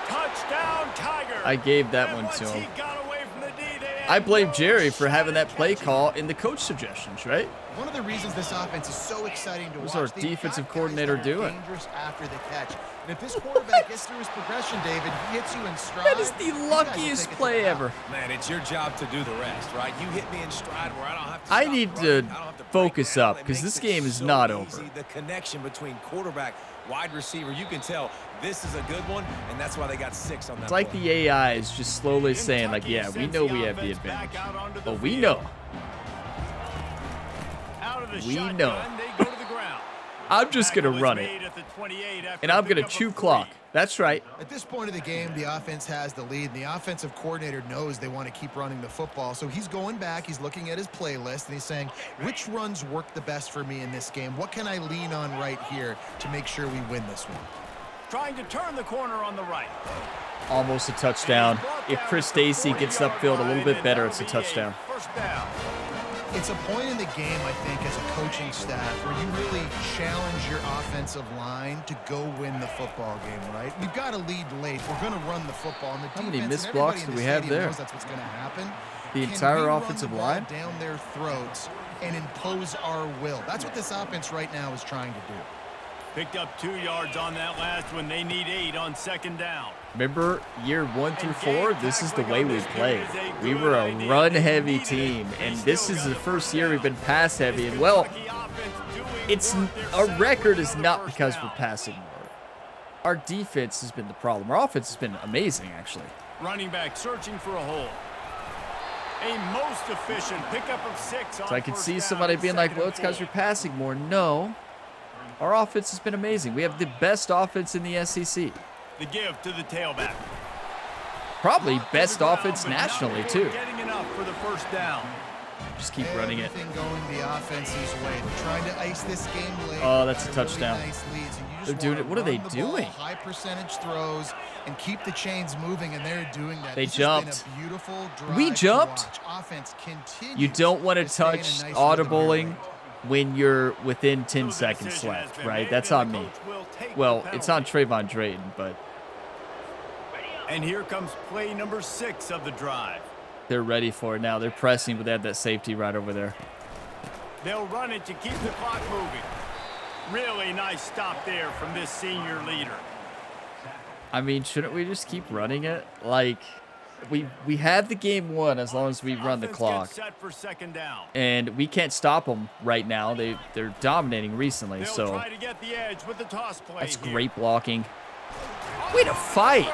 Touchdown, Tiger. I gave that And one once to he him. got away from the D, they had I blame no Jerry for shot having that at play catching call in the coach suggestions, right? One of the reasons this offense is so exciting to What's watch. our they've defensive got coordinator guys that are doing? Dangerous after the catch. And if this quarterback gets through his progression, David, he hits you in stride. That is the you guys will luckiest take it to play the ever. house. Man, it's your job to do the rest, right? You hit me in stride where I don't have to I stop need running. to I don't have to break focus down. up, It 'cause makes this it game is so not easy. over. The connection between quarterback, wide receiver, you can tell this is a good one, and that's why they got 6 on that It's like play. the AI is just slowly saying, like, yeah, we Kentucky know we sends have the offense back advantage. out onto the But we field. know. Out of the We shotgun, know. they go to the ground. I'm just going to Tackle is run made it, at the 28 after and I'm going to pickup of chew 3. clock. That's right. At this point of the game, the offense has the lead, and the offensive coordinator knows they want to keep running the football. So he's going back, he's looking at his playlist, and he's saying, which runs work the best for me in this game? What can I lean on right here to make sure we win this one? Trying to turn the corner on the right. Almost a touchdown. If Chris Stacy gets upfield a little bit better, it's a touchdown. First down. It's a point in the game, I think, as a coaching staff where you really challenge your offensive line to go win the football game, right? We've got to lead late. We're going to run the football. And the How many defense missed and blocks everybody do in we the have stadium there? knows that's what's going to happen. The Can entire we run offensive the ball line? down their throats and impose our will? That's what this offense right now is trying to do. Picked up 2 yards on that last one. They need 8 on second down. Remember year 1 through 4? This is the way we played. We were a run-heavy team, and this is the first year we've been pass-heavy. And, well, our record is not because we're passing more. Our defense has been the problem. Our offense has been amazing, actually. Running back searching for a hole. A most efficient pickup of 6 on So I could first see down somebody and being like, second well, and it's because 4. you're passing more. No. Our offense has been amazing. We have the best offense in the SEC. The give to the tailback. Probably To best the ground, offense but not nationally, before too. Getting enough for the first down. Just keep running it. Everything going the offense's way. They're trying to ice this game late. Oh, that's a Got really touchdown. nice leads, and you just They're doing wanna it. What are they run the ball, doing? High percentage throws and keep the chains moving, and they're doing that. They This has been jumped. a beautiful drive We to jumped. watch. Offense continues You don't want to stay in a touch nice rhythm here audibling late. when you're within 10 So the seconds decision has left, been right? made, That's and on the me. coach will take Well, the it's on penalty. Trayvon Drayton, but And here comes play number 6 of the drive. they're ready for it now. They're pressing, but they have that safety right over there. They'll run it to keep the clock moving. Really nice stop there from this senior leader. I mean, shouldn't we just keep running it? Like, we have the game won as long as we run the Offense clock. gets set for second down. And we can't stop them right now. They're dominating recently, They'll so try to get the edge with the toss play that's here. great blocking. Way to fight!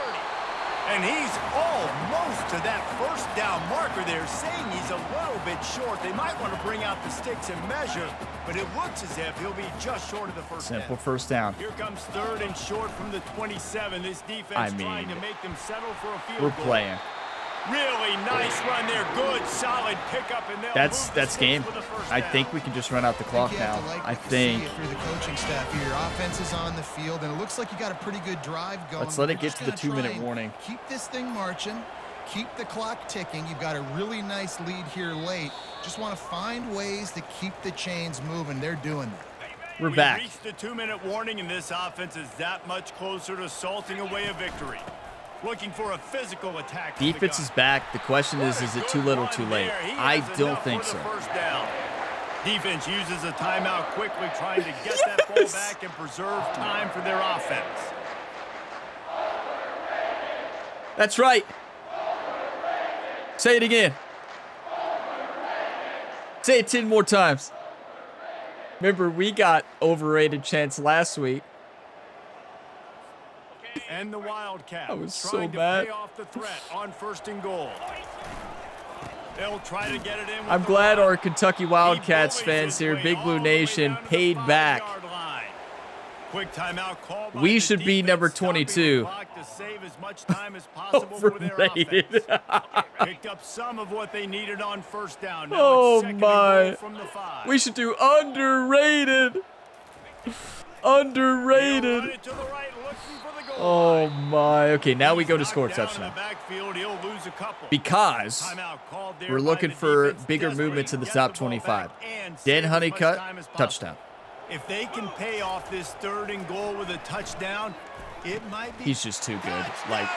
And he's almost to that first down marker there, saying he's a little bit short. They might want to bring out the sticks and measure, but it looks as if he'll be just short of the first Simple down. first down. Here comes 3rd and short from the 27. This defense I trying mean, to make them settle for a field We're goal. playing. Really nice run there. Good, solid pickup, and they'll That's move the that's sticks game. with a first I down. think we can just run out the clock You now. have to like I what you see think. if you're the coaching staff here. Your offense is on the field, and it looks like you got a pretty good drive going. Let's let it You're get just to the gonna 2-minute try and warning. Keep this thing marching. Keep the clock ticking. You've got a really nice lead here late. Just want to find ways to keep the chains moving. They're doing that. We're We've back. reached the 2-minute warning, and this offense is that much closer to salting away a victory. Looking for a physical attack. from the Defense gun. is back. The question is What a it good too little, run too late? there. He I has don't enough think for so. the first down. Defense uses a timeout quickly, trying to get that ball Yes. back and preserve time for their offense. That's right. Say it again. Say it 10 more times. Remember, we got overrated chance last week. And the Wildcats I was so trying to mad. pay off the threat on 1st and goal. They'll try to get it in. With I'm the glad run. our Kentucky Wildcats He bullies fans his here, way Big all Blue the way Nation, down to the paid back. 5-yard line. Quick timeout call by We the should be defense, number stopping the 22. clock to save as much time as possible for their Overrated. offense. Picked up some of what they needed on first down. Now Oh it's second and goal my. from the 5. We should do underrated. Underrated. Right to the right, looking for the goal Oh line. my. Okay, now we go to Knocked score a down in touchdown. the backfield, he'll lose a couple. Because Timeout called there we're by looking the for defense, bigger desperate movements in the to top get the ball 25. back and Dan save as much Honeycutt, time as possible. touchdown. If they can pay off this 3rd and goal with a touchdown, it might be. He's just too good. Like,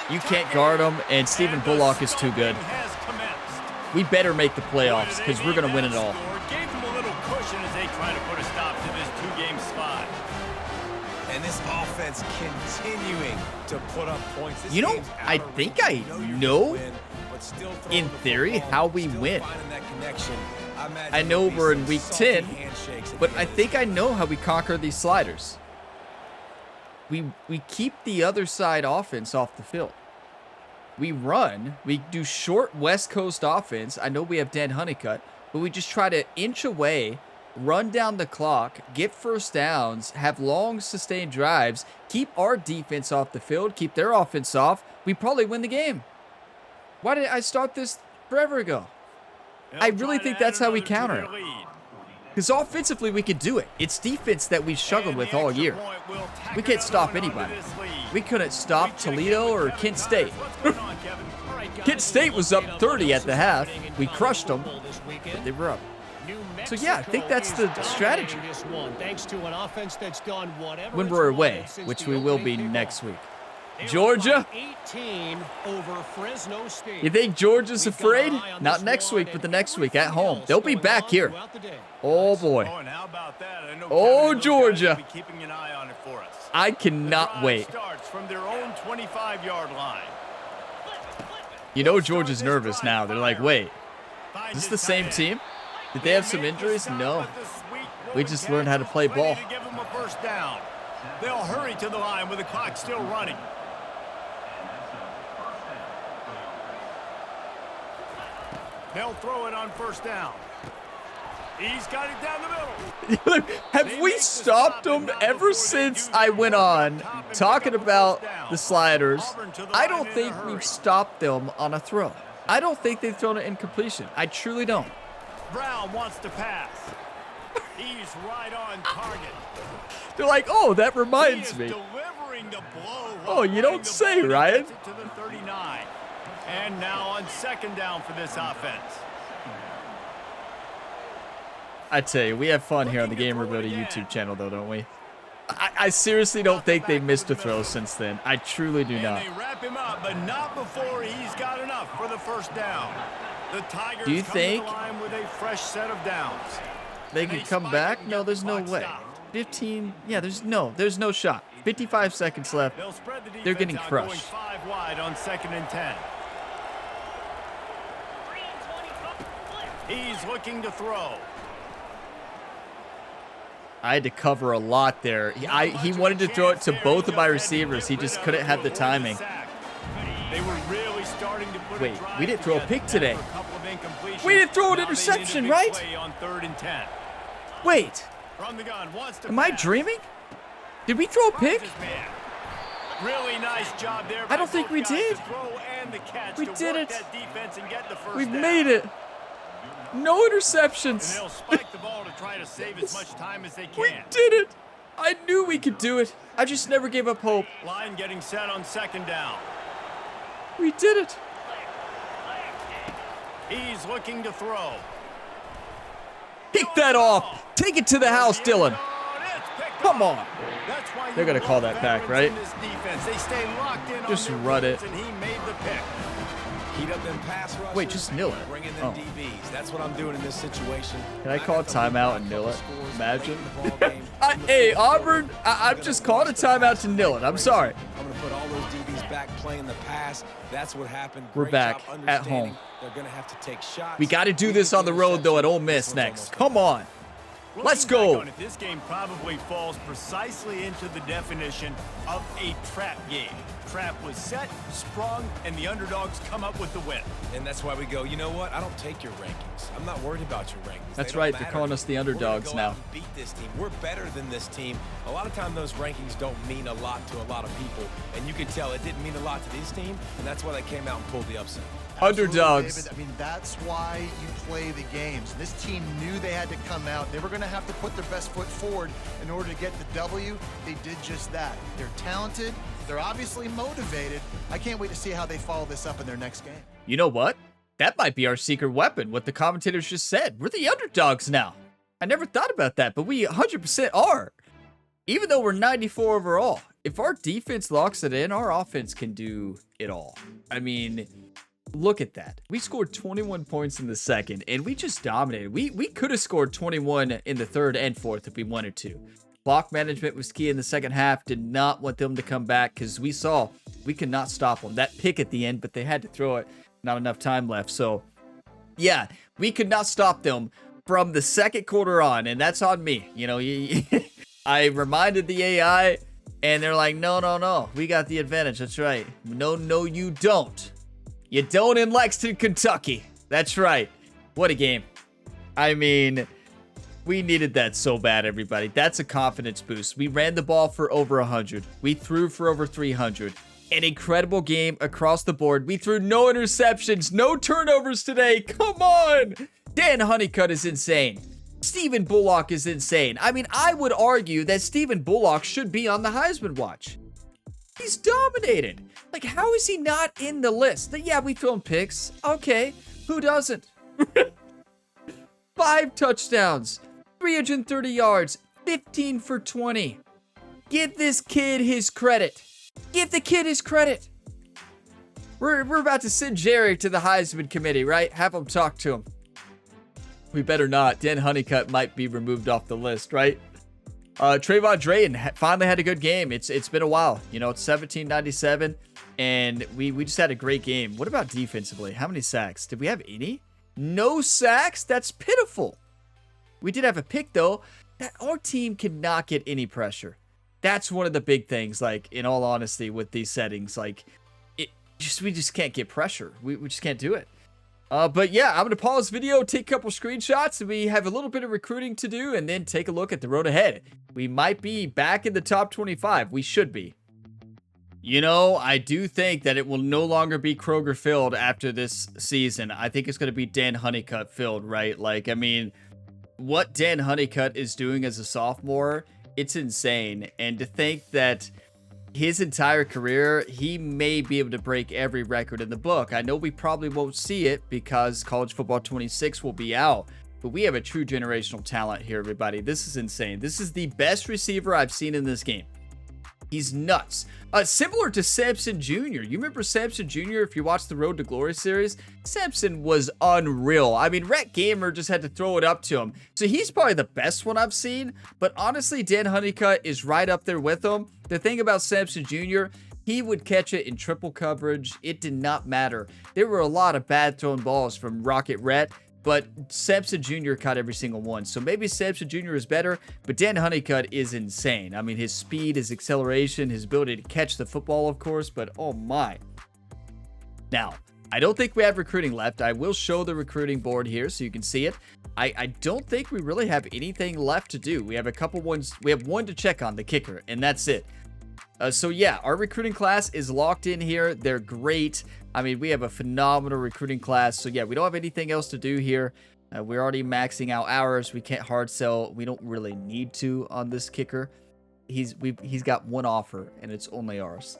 you can't guard him, and Stephen Bullock is too good. Has commenced. We better make the playoffs because we're going to win it all. Gave them a little cushion as they try to put a stop to this 2-game spot. And this offense continuing to put up points. This You know, game's out I of think reach. I You you're know, gonna win, but still throwing in the theory, football, how we still win. finding that connection. imagine I know there'll be we're in some week salty 10, handshakes at but the I end of think this I game. know how we conquer these sliders. We keep the other side offense off the field. We run. We do short West Coast offense. I know we have Dan Honeycutt, but we just try to inch away, run down the clock, get first downs, have long sustained drives, keep our defense off the field, keep their offense off. We probably win the game. Why did I start this forever ago? I really think that's how we counter it. Because offensively, we could do it. It's defense that we've struggled with all year. We can't stop anybody. We couldn't stop Toledo or Kent State. Kent State was up 30 at the half. We crushed them, but they were up. So yeah, I think that's the strategy. When we're away, which we will be next week. Georgia? You think Georgia's afraid? Not next week, but the next week at home. They'll be back here. Oh boy. Oh, Georgia. I cannot wait. You know Georgia's nervous now. They're like, wait, is this the same team? Did they have some injuries? No. We just learned how to play ball. They'll hurry to the line with the clock still running. They'll throw it on first down. He's got it down the middle. Have we stopped them ever since I went on talking about the sliders? I don't think we've stopped them on a throw. I don't think they've thrown an incompletion. I truly don't. Brown wants to pass. He's right on target. They're like, oh, that reminds me. Oh, you don't say, Ryan. To the 39. And now on second down for this offense. I tell you, we have fun here on the Gamer Builder YouTube channel, though, don't we? I seriously don't think they missed a throw since then. I truly do not. And they wrap him up, but not before he's got enough for the first down. The Tigers Do you come think to the line with a fresh set of downs. they can come back? No, there's no way. 15, yeah, there's no shot. 55 seconds left. They'll spread the They're getting defense out, going crushed. 5 wide on 2nd and 10. He's looking to throw. I had to cover a lot there. He wanted to throw it to both of my receivers. He just couldn't have the timing. They were really starting to put Wait, we didn't throw a pick today. We We didn't throw an interception, right? On 3rd and 10. Wait, From the gun, wants to am I pass. dreaming? Did we throw a pick? Finds his man. Really nice job there. I don't think we did. We did it. We made it. No And interceptions. they'll spike the ball to try to save as much time as they We can. did it. I knew we could do it. I just never gave up hope. Line getting set on 2nd down. We did it. He's looking to throw. Kick that off. Take it to the house, Dylan. Come on. They're gonna call that back, right? They stay locked in Just on their run roots, it. And he made the pick. Heat up them pass rushers. Wait, just nil it. Bring in Oh. them DBs. That's what I'm doing in this situation. Can I call a timeout and nil it? Imagine. Imagine. Hey, Auburn, I'm just calling a timeout to nil it. I'm sorry. I'm going to put all those DBs back playing the pass. That's what happened. We're Great back job at understanding home. They're going to have to take shots. We got to do this on the road, though, at Ole Miss next. Come on. Let's Looking back go. on it, this game probably falls precisely into the definition of a trap game. Trap was set, sprung, and the underdogs come up with the win. And that's why we go, you know what? I don't take your rankings. I'm not worried about your rankings. That's They don't right, they're matter calling to us the me. We're gonna underdogs go now. out and beat this team. We're better than this team. A lot of time those rankings don't mean a lot to a lot of people. And you can tell it didn't mean a lot to this team, and that's why they came out and pulled the upset. Underdogs. David. I mean, that's why you play the games. This team knew they had to come out. They were going to have to put their best foot forward in order to get the W. They did just that. They're talented. They're obviously motivated. I can't wait to see how they follow this up in their next game. You know what? That might be our secret weapon, what the commentators just said. We're the underdogs now. I never thought about that, but we 100% are. Even though we're 94 overall. If our defense locks it in, our offense can do it all. I mean, look at that. We scored 21 points in the second, and we just dominated. We could have scored 21 in the third and fourth if we wanted to. Clock management was key in the second half. Did not want them to come back because we saw we could not stop them. That pick at the end, but they had to throw it. Not enough time left. So, yeah, we could not stop them from the second quarter on, and that's on me. You know, I reminded the AI, and they're like, no, we got the advantage. That's right. No, you don't. You don't in Lexington, Kentucky. That's right. What a game. I mean, we needed that so bad, everybody. That's a confidence boost. We ran the ball for over 100. We threw for over 300. An incredible game across the board. We threw no interceptions, no turnovers today. Come on. Dan Honeycutt is insane. Stephen Bullock is insane. I mean, I would argue that Stephen Bullock should be on the Heisman watch. He's dominated. Like, how is he not in the list? Yeah, we throw him picks. Okay, who doesn't? 5 touchdowns, 330 yards, 15 for 20. Give this kid his credit. Give the kid his credit. We're about to send Jerry to the Heisman committee, right? Have him talk to him. We better not. Dan Honeycutt might be removed off the list, right? Trayvon Drayton finally had a good game. It's been a while. You know, it's 1797, and we just had a great game. What about defensively? How many sacks? Did we have any? No sacks? That's pitiful. We did have a pick, though. That our team cannot get any pressure. That's one of the big things, like, in all honesty, with these settings. Like, we just can't get pressure. We just can't do it. But yeah, I'm going to pause the video, take a couple screenshots, and we have a little bit of recruiting to do, and then take a look at the road ahead. We might be back in the top 25. We should be. You know, I do think that it will no longer be Kroger filled after this season. I think it's going to be Dan Honeycutt filled, right? Like, I mean, what Dan Honeycutt is doing as a sophomore, it's insane. And to think that his entire career, he may be able to break every record in the book. I know we probably won't see it because College Football 26 will be out, but we have a true generational talent here, everybody. This is insane. This is the best receiver I've seen in this game. He's nuts. Similar to Samson Jr. You remember Samson Jr. if you watched the Road to Glory series? Samson was unreal. I mean, Rhett Gamer just had to throw it up to him. So he's probably the best one I've seen. But honestly, Dan Honeycutt is right up there with him. The thing about Samson Jr., he would catch it in triple coverage. It did not matter. There were a lot of bad thrown balls from Rocket Rhett, but Samson Jr. caught every single one. So maybe Samson Jr. is better, but Dan Honeycutt is insane. I mean, his speed, his acceleration, his ability to catch the football, of course, but oh my. Now, I don't think we have recruiting left. I will show the recruiting board here so you can see it. I don't think we really have anything left to do. We have a couple ones. We have one to check on, the kicker, and that's it. So yeah, our recruiting class is locked in here. They're great. I mean, we have a phenomenal recruiting class. So yeah, we don't have anything else to do here. We're already maxing out hours. We can't hard sell. We don't really need to on this kicker. He's got one offer, and it's only ours.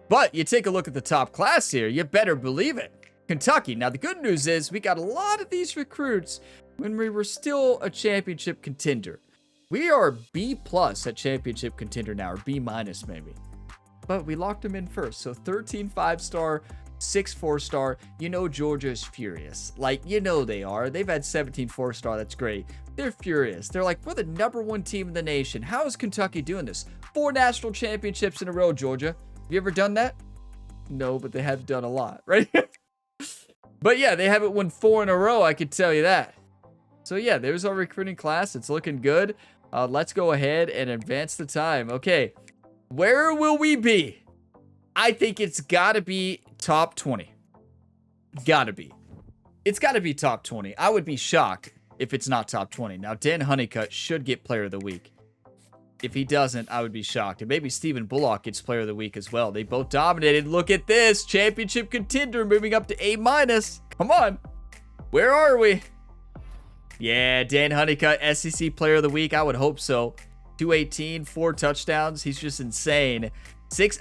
But you take a look at the top class here. You better believe it. Kentucky. Now, the good news is we got a lot of these recruits when we were still a championship contender. We are B+ at championship contender now, or B- maybe. But we locked them in first. So 13 5-star, 6 4-star. You know Georgia is furious. Like, you know they are. They've had 17 4-star. That's great. They're furious. They're like, we're the #1 team in the nation. How is Kentucky doing this? 4 national championships in a row, Georgia. Have you ever done that? No, but they have done a lot, right? But yeah, they haven't won 4 in a row, I could tell you that. So yeah, there's our recruiting class. It's looking good. Let's go ahead and advance the time. Okay, where will we be? I think it's got to be top 20. Got to be. It's got to be top 20. I would be shocked if it's not top 20. Now, Dan Honeycutt should get player of the week. If he doesn't, I would be shocked. And maybe Stephen Bullock gets player of the week as well. They both dominated. Look at this. Championship contender moving up to A-. Come on. Where are we? Yeah, Dan Honeycutt, SEC player of the week. I would hope so. 218, 4 touchdowns. He's just insane.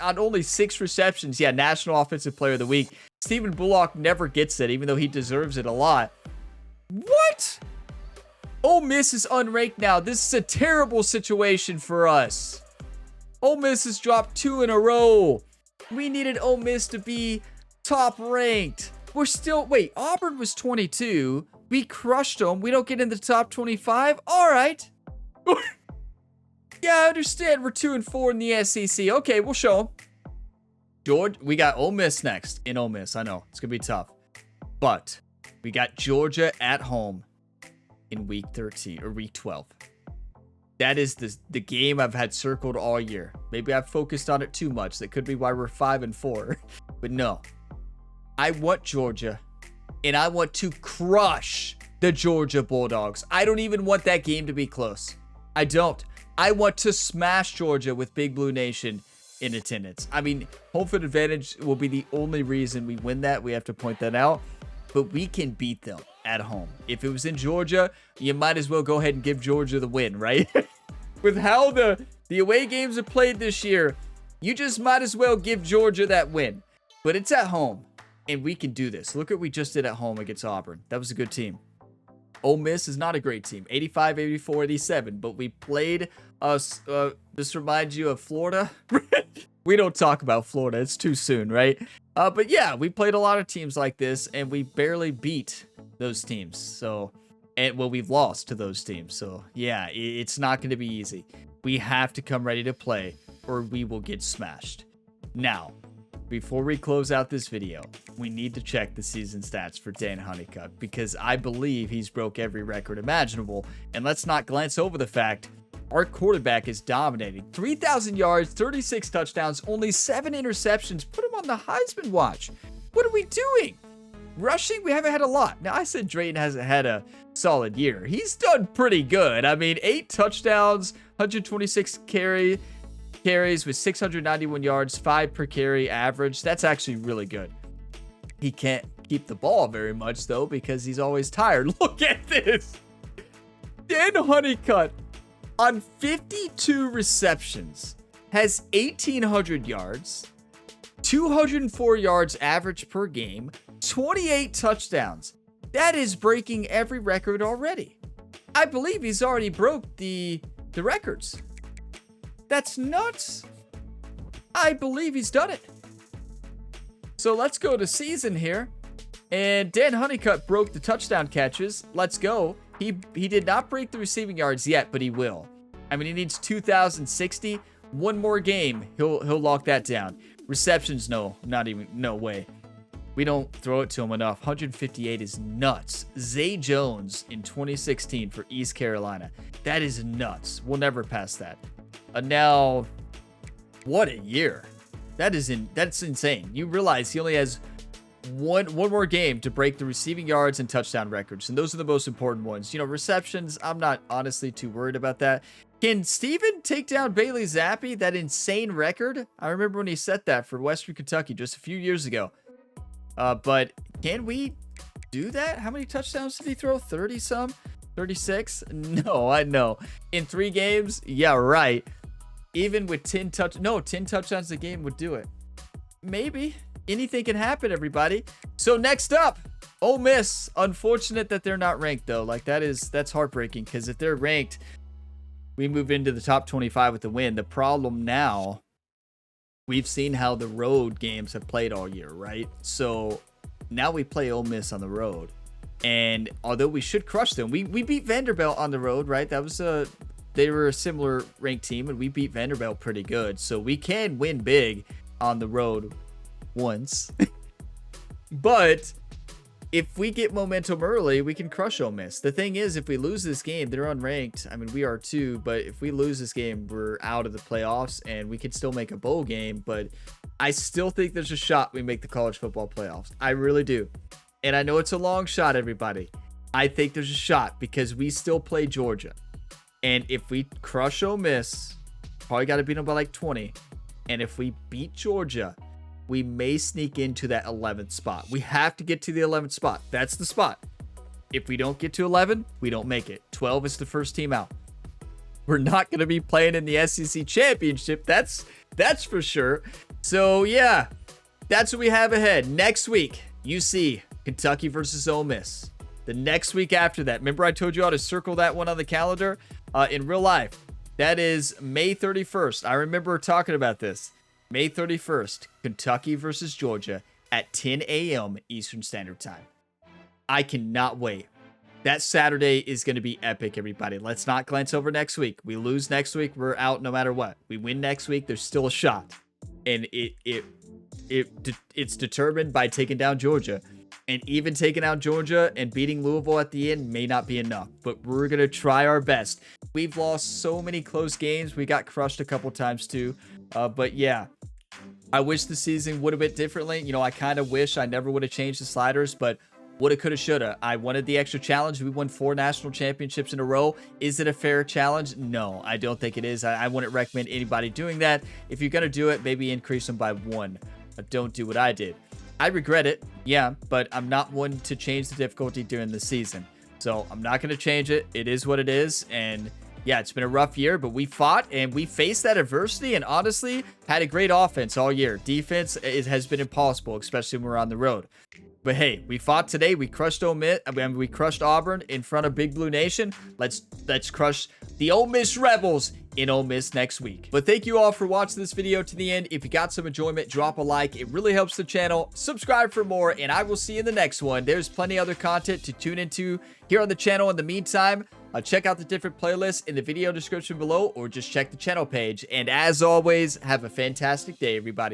Only 6 receptions. Yeah, National Offensive Player of the Week. Stephen Bullock never gets it, even though he deserves it a lot. What? Ole Miss is unranked now. This is a terrible situation for us. Ole Miss has dropped 2 in a row. We needed Ole Miss to be top ranked. We're still, wait, Auburn was 22. We crushed them. We don't get in the top 25. All right. Yeah, I understand. We're 2 and 4 in the SEC. Okay, we'll show them. Georgia, we got Ole Miss next in Ole Miss. I know it's gonna be tough, but we got Georgia at home in week 13 or week 12. That is the game I've had circled all year. Maybe I've focused on it too much. That could be why we're 5 and 4. But no, I want Georgia, and I want to crush the Georgia Bulldogs. I don't even want that game to be close. I don't. I want to smash Georgia with Big Blue Nation in attendance. I mean, home field advantage will be the only reason we win that. We have to point that out. But we can beat them at home. If it was in Georgia, you might as well go ahead and give Georgia the win, right? With how the away games are played this year, you just might as well give Georgia that win. But it's at home, and we can do this. Look what we just did at home against Auburn. That was a good team. Ole Miss is not a great team. 85, 84, 87. But we played us. This reminds you of Florida? We don't talk about Florida. It's too soon, right? But yeah, we played a lot of teams like this, and we barely beat those teams. So, we've lost to those teams. So yeah, it's not going to be easy. We have to come ready to play, or we will get smashed. Now, before we close out this video, we need to check the season stats for Dan Honeycutt, because I believe he's broke every record imaginable. And let's not glance over the fact our quarterback is dominating. 3,000 yards, 36 touchdowns, only 7 interceptions. Put him on the Heisman watch. What are we doing? Rushing, we haven't had a lot. Now, I said Drayton hasn't had a solid year. He's done pretty good. I mean, 8 touchdowns, 126 carries with 691 yards, 5 per carry average. That's actually really good. He can't keep the ball very much, though, because he's always tired. Look at this. Dan Honeycutt, on 52 receptions, has 1,800 yards, 204 yards average per game, 28 touchdowns. That is breaking every record already. I believe he's already broke the records. That's nuts. I believe he's done it. So let's go to season here. And Dan Honeycutt broke the touchdown catches. Let's go. He did not break the receiving yards yet, but he will. I mean, he needs 2,060. One more game, he'll lock that down. Receptions, no way. We don't throw it to him enough. 158 is nuts. Zay Jones in 2016 for East Carolina. That is nuts. We'll never pass that. Now, what a year. That's insane. You realize he only has one more game to break the receiving yards and touchdown records, and those are the most important ones. You know, receptions, I'm not honestly too worried about that. Can Steven take down Bailey Zappi, that insane record? I remember when he set that for Western Kentucky just a few years ago. But can we do that? How many touchdowns did he throw? 30 some? 36? No, I know. In 3 games? Yeah, right. Even with 10 touchdowns a game would do it. Maybe. Anything can happen, everybody. So next up, Ole Miss. Unfortunate that they're not ranked, though. Like, that's heartbreaking, because if they're ranked, we move into the top 25 with the win. The problem now, we've seen how the road games have played all year, right? So now we play Ole Miss on the road. And although we should crush them, we beat Vanderbilt on the road, right? They were a similar ranked team, and we beat Vanderbilt pretty good. So we can win big on the road once. But if we get momentum early, we can crush Ole Miss. The thing is, if we lose this game, they're unranked. I mean, we are too, but if we lose this game, we're out of the playoffs, and we can still make a bowl game. But I still think there's a shot we make the college football playoffs. I really do. And I know it's a long shot, everybody. I think there's a shot because we still play Georgia. And if we crush Ole Miss, Probably got to beat them by like 20. And if we beat Georgia, we may sneak into that 11th spot. We have to get to the 11th spot. That's the spot. If we don't get to 11, we don't make it. 12 is the first team out. We're not going to be playing in the SEC championship. That's for sure. So yeah, that's what we have ahead. Next week, you see Kentucky versus Ole Miss. The next week after that, remember I told you how to circle that one on the calendar? In real life, that is May 31st. I remember talking about this. May 31st, Kentucky versus Georgia at 10 a.m. Eastern Standard Time. I cannot wait. That Saturday is going to be epic, everybody. Let's not glance over next week. We lose next week, we're out no matter what. We win next week, there's still a shot. And it's determined by taking down Georgia. And even taking out Georgia and beating Louisville at the end may not be enough. But we're going to try our best. We've lost so many close games. We got crushed a couple times too. But yeah, I wish the season would have been differently. You know, I kind of wish I never would have changed the sliders. But woulda, coulda, shoulda. I wanted the extra challenge. We won 4 national championships in a row. Is it a fair challenge? No, I don't think it is. I wouldn't recommend anybody doing that. If you're going to do it, maybe increase them by 1. Don't do what I did. I regret it, yeah, but I'm not one to change the difficulty during the season. So I'm not going to change it. It is what it is. And yeah, it's been a rough year, but we fought and we faced that adversity and honestly had a great offense all year. Defense, it has been impossible, especially when we're on the road. But hey, we fought today. We crushed Ole Miss. We crushed Auburn in front of Big Blue Nation. Let's crush the Ole Miss Rebels in Ole Miss next week. But thank you all for watching this video to the end. If you got some enjoyment, drop a like. It really helps the channel. Subscribe for more, and I will see you in the next one. There's plenty other content to tune into here on the channel. In the meantime, check out the different playlists in the video description below, or just check the channel page. And as always, have a fantastic day, everybody.